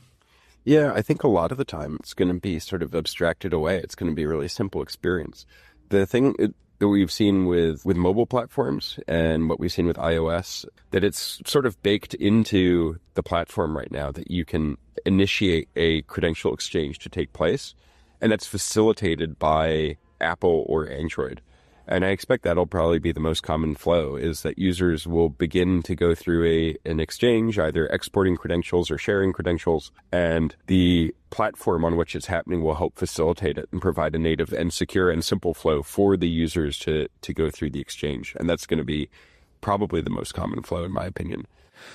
Yeah, I think a lot of the time it's going to be sort of abstracted away. It's going to be a really simple experience. The thing that we've seen with mobile platforms and what we've seen with iOS, that it's sort of baked into the platform right now that you can initiate a credential exchange to take place. And that's facilitated by Apple or Android. And I expect that'll probably be the most common flow, is that users will begin to go through an exchange, either exporting credentials or sharing credentials, and the platform on which it's happening will help facilitate it and provide a native and secure and simple flow for the users to go through the exchange. And that's going to be probably the most common flow, in my opinion.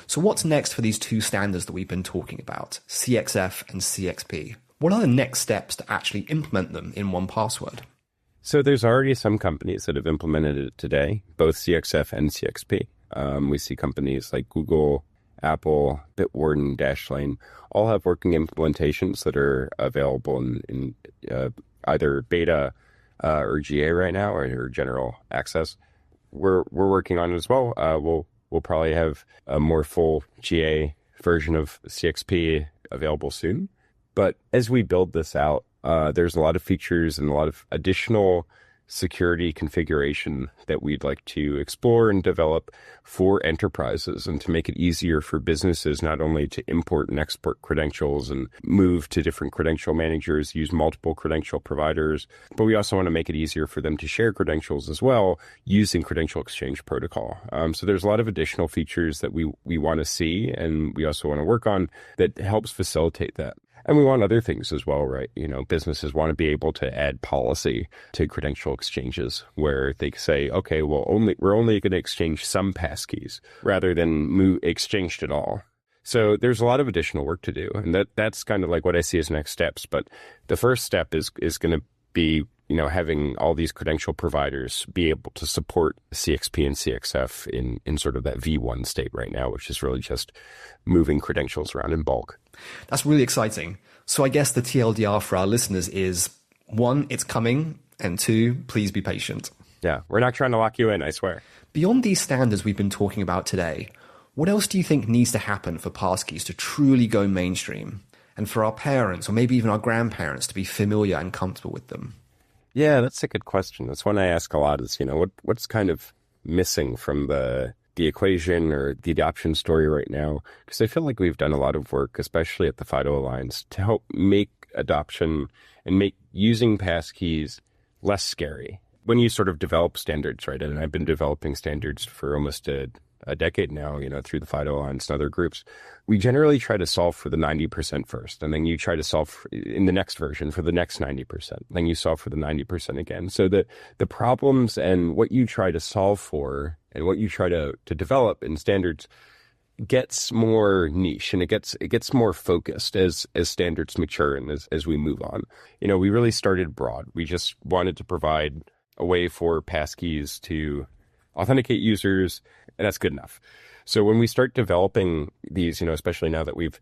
So what's next for these two standards that we've been talking about, CXF and CXP? What are the next steps to actually implement them in 1Password? So there's already some companies that have implemented it today, both CXF and CXP. We see companies like Google, Apple, Bitwarden, Dashlane, all have working implementations that are available in either beta or GA right now, or general access. We're working on it as well. We'll probably have a more full GA version of CXP available soon. But as we build this out, there's a lot of features and a lot of additional security configuration that we'd like to explore and develop for enterprises, and to make it easier for businesses not only to import and export credentials and move to different credential managers, use multiple credential providers, but we also want to make it easier for them to share credentials as well using Credential Exchange Protocol. So there's a lot of additional features that we want to see, and we also want to work on, that helps facilitate that. And we want other things as well, right? Businesses want to be able to add policy to credential exchanges, where they say, okay, well, we're only going to exchange some passkeys rather than exchanged at all. So there's a lot of additional work to do, and that's kind of like what I see as next steps. But the first step is going to be, having all these credential providers be able to support CXP and CXF in sort of that V1 state right now, which is really just moving credentials around in bulk. That's really exciting. So I guess the TLDR for our listeners is, 1, it's coming, and 2, please be patient. Yeah, we're not trying to lock you in, I swear. Beyond these standards we've been talking about today, what else do you think needs to happen for passkeys to truly go mainstream, and for our parents or maybe even our grandparents to be familiar and comfortable with them? Yeah, that's a good question. That's one I ask a lot, is, what's kind of missing from the equation or the adoption story right now? Because I feel like we've done a lot of work, especially at the FIDO Alliance, to help make adoption and make using passkeys less scary. When you sort of develop standards, right? And I've been developing standards for almost a decade now, through the FIDO Alliance and other groups. We generally try to solve for the 90% first, and then you try to solve in the next version for the next 90%. Then you solve for the 90% again. So the problems and what you try to solve for and what you try to develop in standards gets more niche, and it gets more focused as standards mature and as we move on. We really started broad. We just wanted to provide a way for passkeys to authenticate users, and that's good enough. So when we start developing these, especially now that we've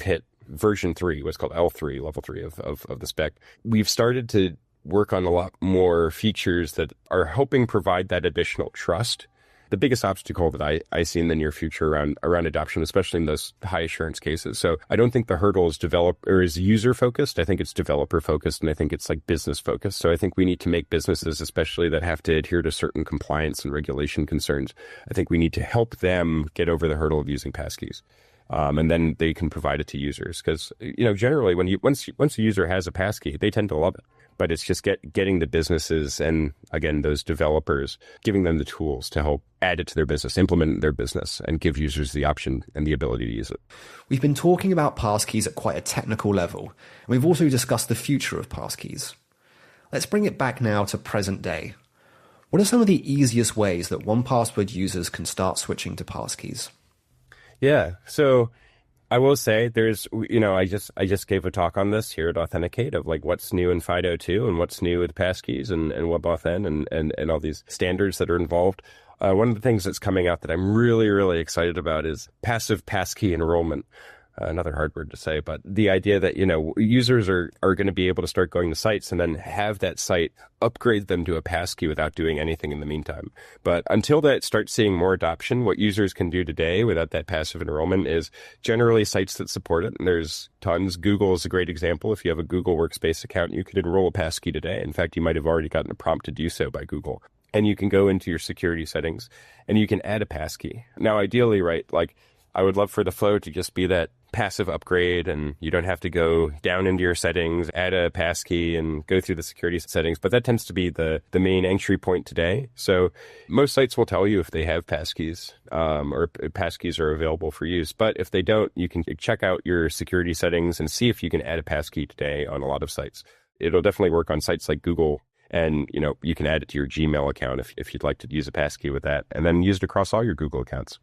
hit version 3, what's called L3, level 3 of the spec, we've started to work on a lot more features that are helping provide that additional trust the biggest obstacle that I see in the near future around adoption, especially in those high assurance cases. So I don't think the hurdle is user focused. I think it's developer focused, and I think it's like business focused. So I think we need to make businesses, especially that have to adhere to certain compliance and regulation concerns, I think we need to help them get over the hurdle of using passkeys. And then they can provide it to users, because generally once a user has a passkey, they tend to love it. But it's just getting the businesses and, again, those developers, giving them the tools to help add it to their business, implement it in their business, and give users the option and the ability to use it. We've been talking about passkeys at quite a technical level, and we've also discussed the future of passkeys. Let's bring it back now to present day. What are some of the easiest ways that 1Password users can start switching to passkeys? Yeah, so I will say there's, I just gave a talk on this here at Authenticate of like what's new in FIDO2 and what's new with passkeys and WebAuthn and all these standards that are involved. One of the things that's coming out that I'm really, really excited about is passive passkey enrollment. Another hard word to say, but the idea that, users are going to be able to start going to sites and then have that site upgrade them to a passkey without doing anything in the meantime. But until that starts seeing more adoption, what users can do today without that passive enrollment is generally sites that support it. And there's tons. Google is a great example. If you have a Google Workspace account, you could enroll a passkey today. In fact, you might have already gotten a prompt to do so by Google. And you can go into your security settings and you can add a passkey. Now, ideally, right, like I would love for the flow to just be that passive upgrade, and you don't have to go down into your settings, add a passkey, and go through the security settings. But that tends to be the main entry point today. So most sites will tell you if they have passkeys or passkeys are available for use. But if they don't, you can check out your security settings and see if you can add a passkey today on a lot of sites. It'll definitely work on sites like Google. And, you can add it to your Gmail account if you'd like to use a passkey with that, and then use it across all your Google accounts.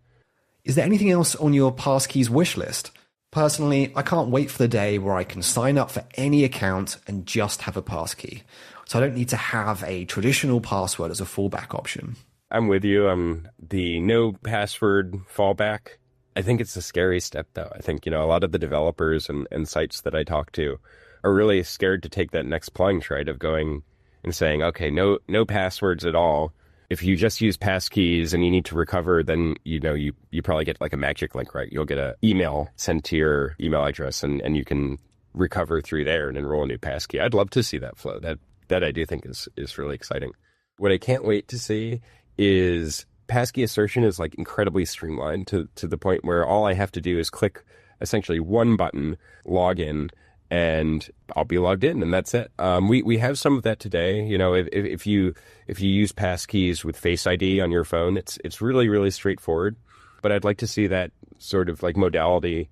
Is there anything else on your passkeys wish list? Personally, I can't wait for the day where I can sign up for any account and just have a passkey. So I don't need to have a traditional password as a fallback option. I'm with you. The no password fallback, I think it's a scary step, though. I think, a lot of the developers and sites that I talk to are really scared to take that next plunge, right, of going and saying, okay, no passwords at all. If you just use passkeys and you need to recover, then, you probably get like a magic link, right? You'll get an email sent to your email address and you can recover through there and enroll a new passkey. I'd love to see that flow. That I do think is really exciting. What I can't wait to see is passkey assertion is like incredibly streamlined to the point where all I have to do is click essentially one button, log in, and I'll be logged in, and that's it. We have some of that today. If you use passkeys with Face ID on your phone, it's really, really straightforward. But I'd like to see that sort of like modality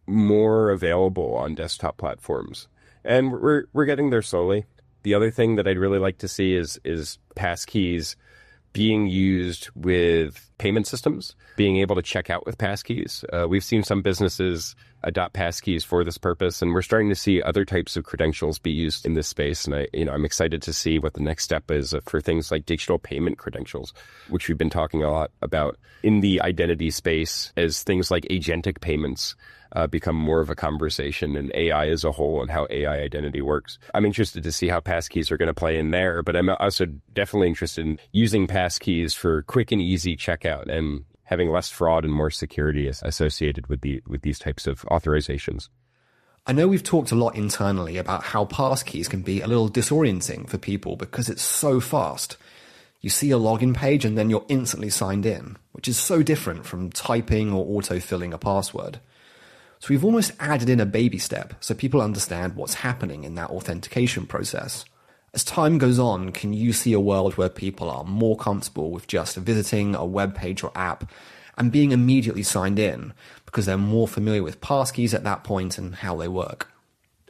more available on desktop platforms, and we're getting there slowly. The other thing that I'd really like to see is passkeys being used with payment systems, being able to check out with passkeys. We've seen some businesses adopt passkeys for this purpose, and we're starting to see other types of credentials be used in this space. And I'm excited to see what the next step is for things like digital payment credentials, which we've been talking a lot about in the identity space as things like agentic payments become more of a conversation, and AI as a whole and how AI identity works. I'm interested to see how passkeys are going to play in there, but I'm also definitely interested in using passkeys for quick and easy checkout and having less fraud and more security associated with these types of authorizations. I know we've talked a lot internally about how passkeys can be a little disorienting for people because it's so fast. You see a login page and then you're instantly signed in, which is so different from typing or auto-filling a password. So we've almost added in a baby step so people understand what's happening in that authentication process. As time goes on, can you see a world where people are more comfortable with just visiting a web page or app and being immediately signed in because they're more familiar with passkeys at that point and how they work?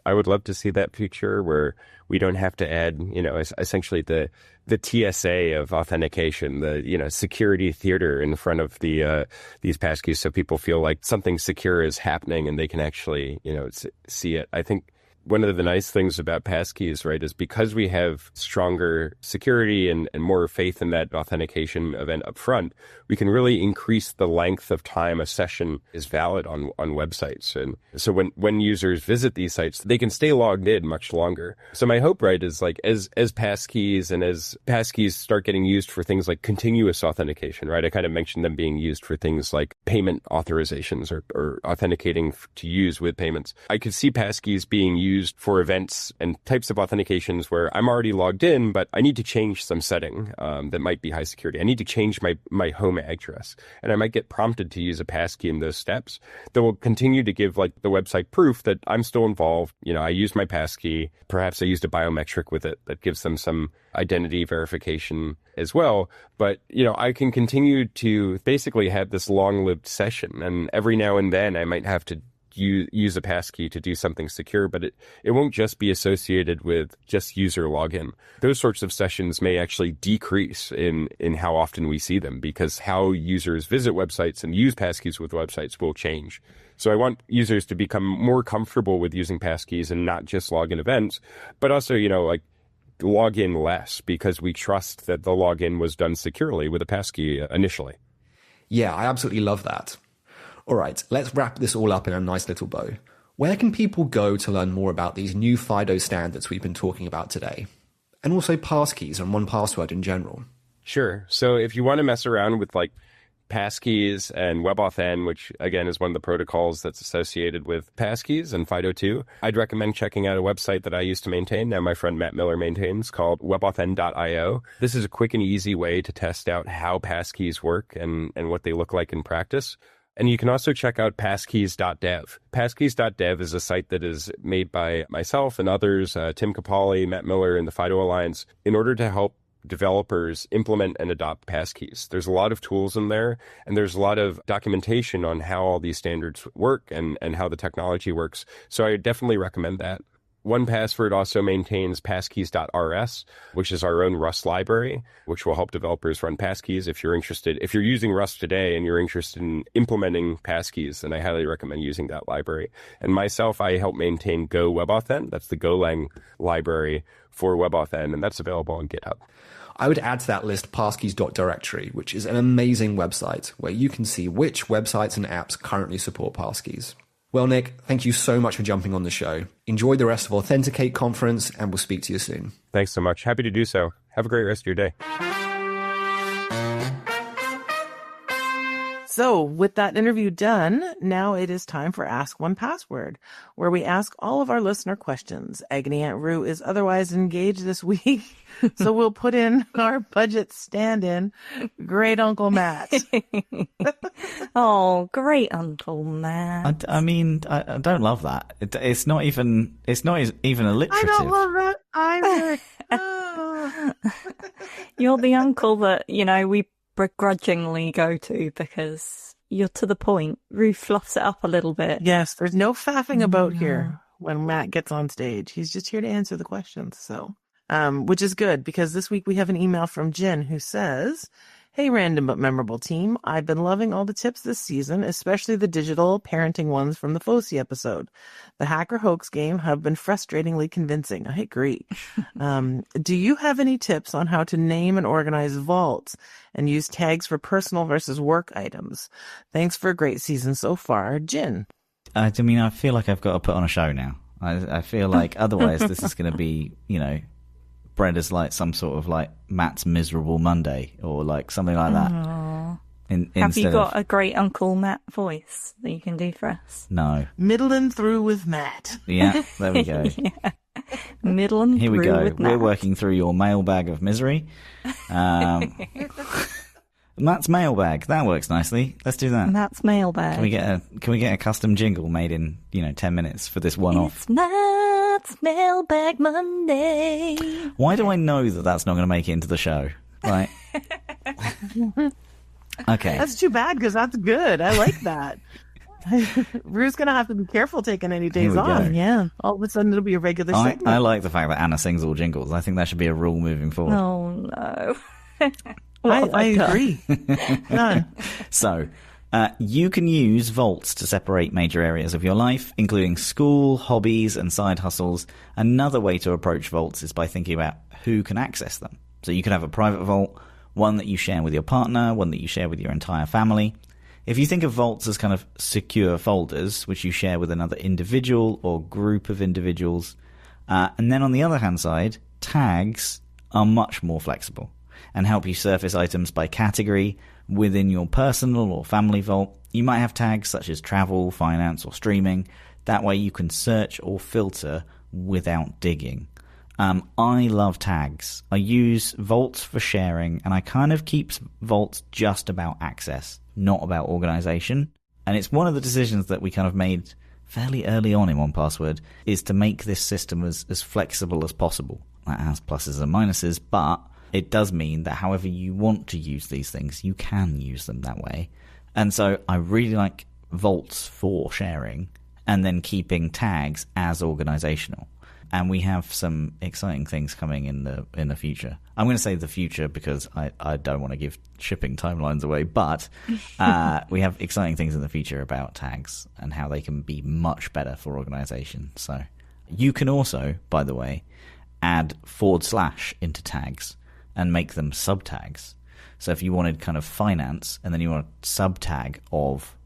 I would love to see that future where we don't have to add, essentially the TSA of authentication, the, security theater in front of these passkeys, so people feel like something secure is happening and they can actually, see it. I think one of the nice things about passkeys, right, is because we have stronger security and more faith in that authentication event up front, we can really increase the length of time a session is valid on websites. And so when users visit these sites, they can stay logged in much longer. So my hope, right, is like as passkeys and as passkeys start getting used for things like continuous authentication, right? I kind of mentioned them being used for things like payment authorizations or authenticating to use with payments. I could see passkeys being used for events and types of authentications where I'm already logged in, but I need to change some setting that might be high security. I need to change my home address, and I might get prompted to use a passkey in those steps that will continue to give like the website proof that I'm still involved. You know, I used my passkey. Perhaps I used a biometric with it that gives them some identity verification as well. But, you know, I can continue to basically have this long-lived session, and every now and then I might have to use a passkey to do something secure, but it won't just be associated with just user login. Those sorts of sessions may actually decrease in how often we see them, because how users visit websites and use passkeys with websites will change. So I want users to become more comfortable with using passkeys and not just login events, but also, you know, like log in less, because we trust that the login was done securely with a passkey initially. Yeah, I absolutely love that. All right, let's wrap this all up in a nice little bow. Where can people go to learn more about these new FIDO standards we've been talking about today? And also passkeys and 1Password in general. Sure. So if you want to mess around with like passkeys and WebAuthn, which again is one of the protocols that's associated with passkeys and FIDO2, I'd recommend checking out a website that I used to maintain, now my friend Matt Miller maintains, called webauthn.io. This is a quick and easy way to test out how passkeys work and what they look like in practice. And you can also check out passkeys.dev. Passkeys.dev is a site that is made by myself and others, Tim Capali, Matt Miller, and the FIDO Alliance, in order to help developers implement and adopt passkeys. There's a lot of tools in there, and there's a lot of documentation on how all these standards work and how the technology works. So I definitely recommend that. 1Password also maintains passkeys.rs, which is our own Rust library, which will help developers run passkeys. If you're using Rust today and you're interested in implementing passkeys, then I highly recommend using that library. And myself, I help maintain Go WebAuthn. That's the Golang library for WebAuthn, and that's available on GitHub. I would add to that list passkeys.directory, which is an amazing website where you can see which websites and apps currently support passkeys. Well, Nick, thank you so much for jumping on the show. Enjoy the rest of Authenticate Conference, and we'll speak to you soon. Thanks so much. Happy to do so. Have a great rest of your day. So with that interview done, now it is time for Ask 1Password, where we ask all of our listener questions. Agony Aunt Rue is otherwise engaged this week, so we'll put in our budget stand-in, Great Uncle Matt. Oh, Great Uncle Matt. I mean, I don't love that. It's not even alliterative. I don't love that either. Oh. You're the uncle that, you know, we begrudgingly go to because you're to the point. Rue fluffs it up a little bit. Yes, there's no faffing about here when Matt gets on stage. He's just here to answer the questions. So, which is good, because this week we have an email from Jen who says, "Hey, random but memorable team. I've been loving all the tips this season, especially the digital parenting ones from the Foci episode. The hacker hoax game have been frustratingly convincing. I agree. Do you have any tips on how to name and organize vaults and use tags for personal versus work items? Thanks for a great season so far, Jen." I mean, I feel like I've got to put on a show now. I feel like otherwise this is going to be, you know, bred as like some sort of like Matt's Miserable Monday or like something like that. Have you got a Great Uncle Matt voice that you can do for us? No. Middling through with Matt. Yeah, there we go. Yeah. Middling Here we through go. with Matt. We're working through your mailbag of misery. Matt's mailbag. That works nicely. Let's do that. Matt's mailbag. Can we get a custom jingle made in 10 minutes for this one-off? It's Matt's Mailbag Monday. Why do I know that that's not going to make it into the show? Right. Okay. That's too bad, because that's good. I like that. Rue's going to have to be careful taking any days off. Yeah. All of a sudden it'll be a regular segment. I like the fact that Anna sings all jingles. I think that should be a rule moving forward. Oh, no. I agree. No. So, You can use vaults to separate major areas of your life, including school, hobbies, and side hustles. Another way to approach vaults is by thinking about who can access them. So you can have a private vault, one that you share with your partner, one that you share with your entire family. If you think of vaults as kind of secure folders, which you share with another individual or group of individuals, and then on the other hand side, tags are much more flexible and help you surface items by category within your personal or family vault. You might have tags such as travel, finance, or streaming. That way you can search or filter without digging. I love tags. I use vaults for sharing, and I kind of keep vaults just about access, not about organization. And it's one of the decisions that we kind of made fairly early on in 1Password, is to make this system as flexible as possible. That has pluses and minuses, but it does mean that however you want to use these things, you can use them that way. And so I really like vaults for sharing, and then keeping tags as organizational. And we have some exciting things coming in the future. I'm going to say the future because I don't want to give shipping timelines away, but we have exciting things in the future about tags and how they can be much better for organization. So you can also, by the way, add / into tags and make them subtags. So if you wanted kind of finance, and then you want a subtag of,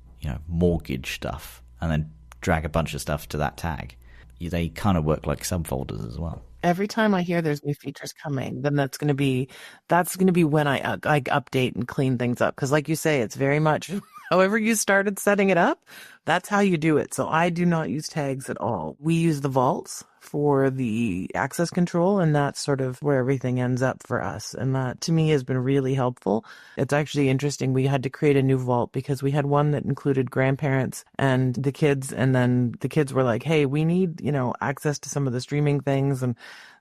mortgage stuff, and then drag a bunch of stuff to that tag, they kind of work like subfolders as well. Every time I hear there's new features coming, then that's going to be when I update and clean things up. Because like you say, it's very much however you started setting it up, that's how you do it. So I do not use tags at all. We use the vaults for the access control, and that's sort of where everything ends up for us. And that to me has been really helpful. It's actually interesting. We had to create a new vault because we had one that included grandparents and the kids. And then the kids were like, hey, we need, access to some of the streaming things and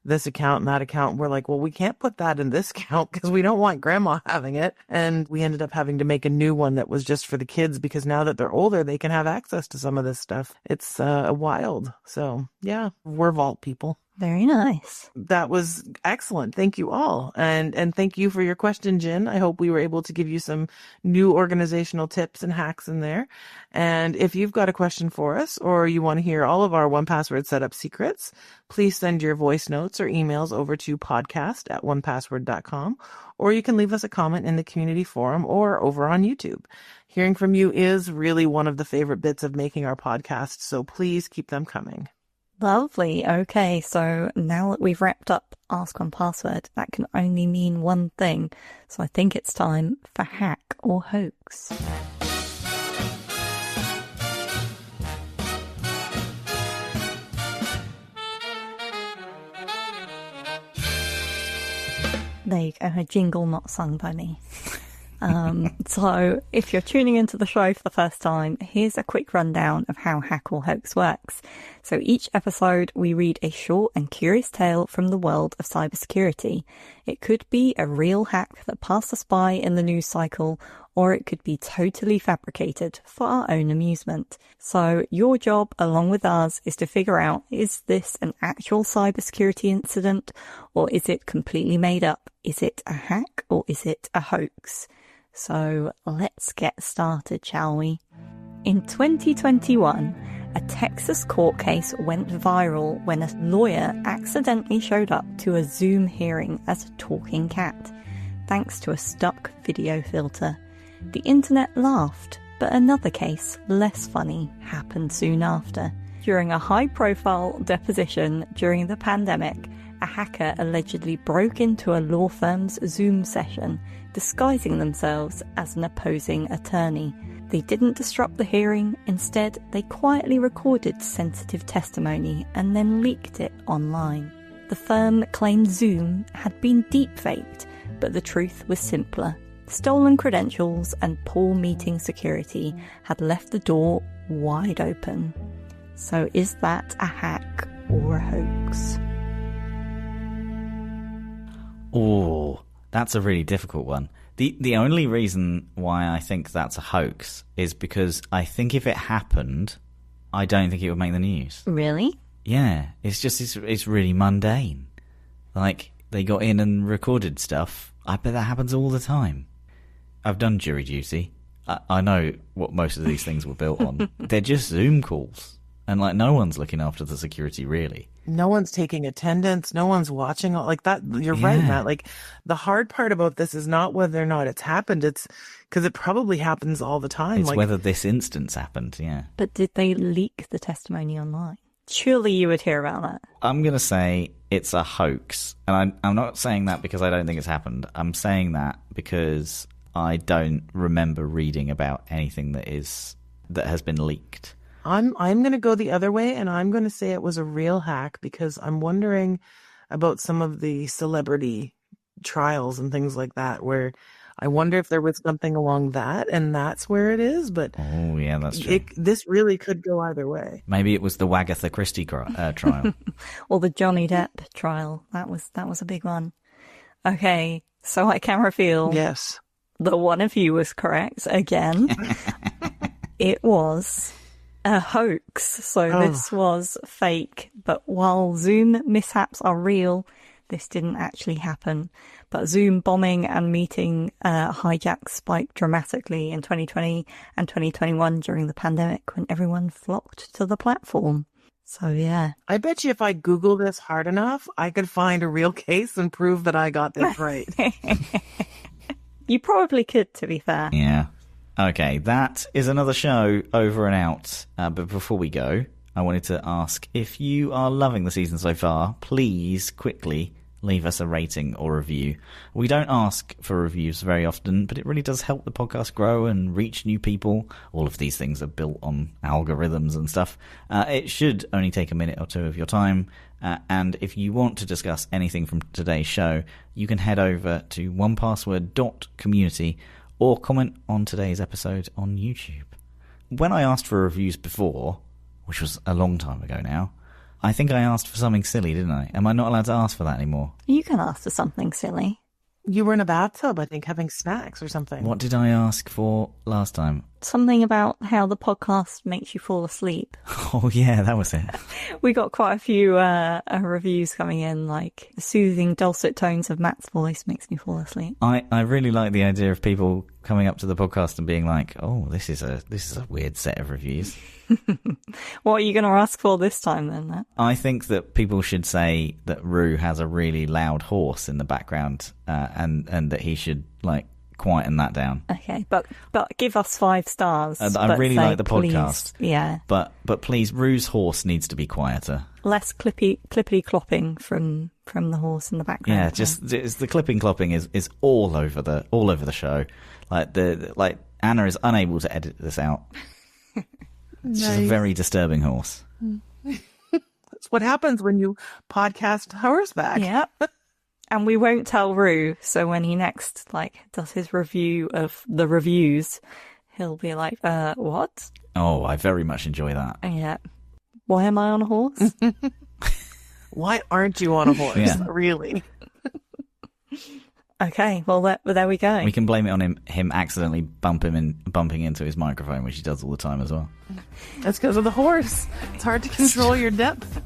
this account and that account. We're like, well, we can't put that in this account because we don't want grandma having it. And we ended up having to make a new one that was just for the kids, because now that they're older, they can have access to some of this stuff. It's wild. So yeah, we're vault people. Very nice. That was excellent. Thank you all. And thank you for your question, Jen. I hope we were able to give you some new organizational tips and hacks in there. And if you've got a question for us, or you want to hear all of our 1Password setup secrets, please send your voice notes or emails over to podcast@onepassword.com, or you can leave us a comment in the community forum or over on YouTube. Hearing from you is really one of the favorite bits of making our podcast, so please keep them coming. Lovely. Okay, so now that we've wrapped up Ask 1Password, that can only mean one thing. So I think it's time for hack or hoax. There you go, a jingle not sung by me. So if you're tuning into the show for the first time, here's a quick rundown of how Hack or Hoax works. So each episode, we read a short and curious tale from the world of cybersecurity. It could be a real hack that passed us by in the news cycle, or it could be totally fabricated for our own amusement. So your job, along with ours, is to figure out, is this an actual cybersecurity incident, or is it completely made up? Is it a hack, or is it a hoax? So let's get started, shall we? In 2021, a Texas court case went viral when a lawyer accidentally showed up to a Zoom hearing as a talking cat, thanks to a stuck video filter. The internet laughed, but another case, less funny, happened soon after. During a high-profile deposition during the pandemic, a hacker allegedly broke into a law firm's Zoom session, disguising themselves as an opposing attorney. They didn't disrupt the hearing. Instead, they quietly recorded sensitive testimony and then leaked it online. The firm claimed Zoom had been deepfaked, but the truth was simpler. Stolen credentials and poor meeting security had left the door wide open. So is that a hack or a hoax? Oh, that's a really difficult one. The only reason why I think that's a hoax is because I think if it happened, I don't think it would make the news. Really? Yeah, it's really mundane. Like, they got in and recorded stuff. I bet that happens all the time. I've done jury duty. I know what most of these things were built on. They're just Zoom calls. And, like, no one's looking after the security, really. No one's taking attendance. No one's watching. Like that. You're right, Matt. Like, the hard part about this is not whether or not it's happened. It's because it probably happens all the time. It's whether this instance happened, yeah. But did they leak the testimony online? Surely you would hear about that. I'm going to say it's a hoax. And I'm not saying that because I don't think it's happened. I'm saying that because I don't remember reading about anything that has been leaked. I'm going to go the other way, and I'm going to say it was a real hack because I'm wondering about some of the celebrity trials and things like that, where I wonder if there was something along that, and that's where it is. But oh yeah, that's true. This really could go either way. Maybe it was the Wagatha Christie trial, or the Johnny Depp trial. That was a big one. Okay, so I can reveal. Yes, the one of you was correct again. It was a hoax. So this was fake. But while Zoom mishaps are real, this didn't actually happen. But Zoom bombing and meeting hijacks spiked dramatically in 2020 and 2021 during the pandemic when everyone flocked to the platform. So, yeah. I bet you if I Google this hard enough, I could find a real case and prove that I got this right. You probably could, to be fair. Yeah. Okay, that is another show over and out. But before we go, I wanted to ask, if you are loving the season so far, please quickly leave us a rating or review. We don't ask for reviews very often, but it really does help the podcast grow and reach new people. All of these things are built on algorithms and stuff. It should only take a minute or two of your time. And if you want to discuss anything from today's show, you can head over to onepassword.community or comment on today's episode on YouTube. When I asked for reviews before, which was a long time ago now, I think I asked for something silly, didn't I? Am I not allowed to ask for that anymore? You can ask for something silly. You were in a bathtub, I think, having snacks or something. What did I ask for last time? Something about how the podcast makes you fall asleep. Oh, yeah, that was it. We got quite a few reviews coming in, like, the soothing dulcet tones of Matt's voice makes me fall asleep. I really like the idea of people coming up to the podcast and being like, oh, this is a weird set of reviews. What are you going to ask for this time, then, Matt? I think that people should say that Rue has a really loud horse in the background, and that he should, like, quieten that down. Okay, but give us 5 stars. I really like the please, podcast. Yeah. But please, Rue's horse needs to be quieter. Less clippity clopping from the horse in the background. Yeah, just the clipping clopping is all over the show. Like Anna is unable to edit this out. It's just a very disturbing horse. That's what happens when you podcast horseback. Yeah. And we won't tell Rue, so when he next does his review of the reviews, he'll be like, what? Oh, I very much enjoy that. Yeah. Why am I on a horse? Why aren't you on a horse? Yeah. Really? Okay, well there we go. We can blame it on him accidentally bumping into his microphone, which he does all the time as well. That's because of the horse. It's hard to control your depth.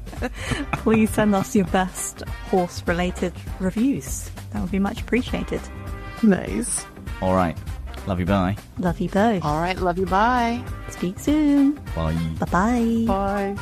Please send us your best horse-related reviews. That would be much appreciated. Nice. All right. Love you, bye. Love you both. All right, love you, bye. Speak soon. Bye. Bye-bye. Bye.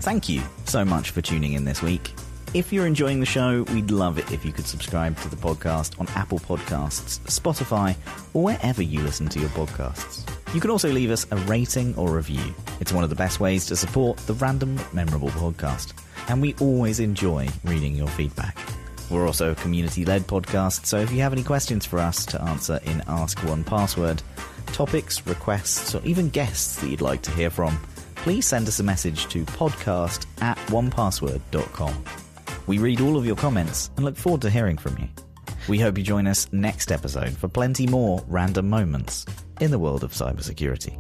Thank you so much for tuning in this week. If you're enjoying the show, we'd love it if you could subscribe to the podcast on Apple Podcasts, Spotify, or wherever you listen to your podcasts. You can also leave us a rating or review. It's one of the best ways to support the Random Memorable podcast, and we always enjoy reading your feedback. We're also a community-led podcast, so if you have any questions for us to answer in Ask One Password, topics, requests, or even guests that you'd like to hear from, please send us a message to podcast@onepassword.com. We read all of your comments and look forward to hearing from you. We hope you join us next episode for plenty more random moments in the world of cybersecurity.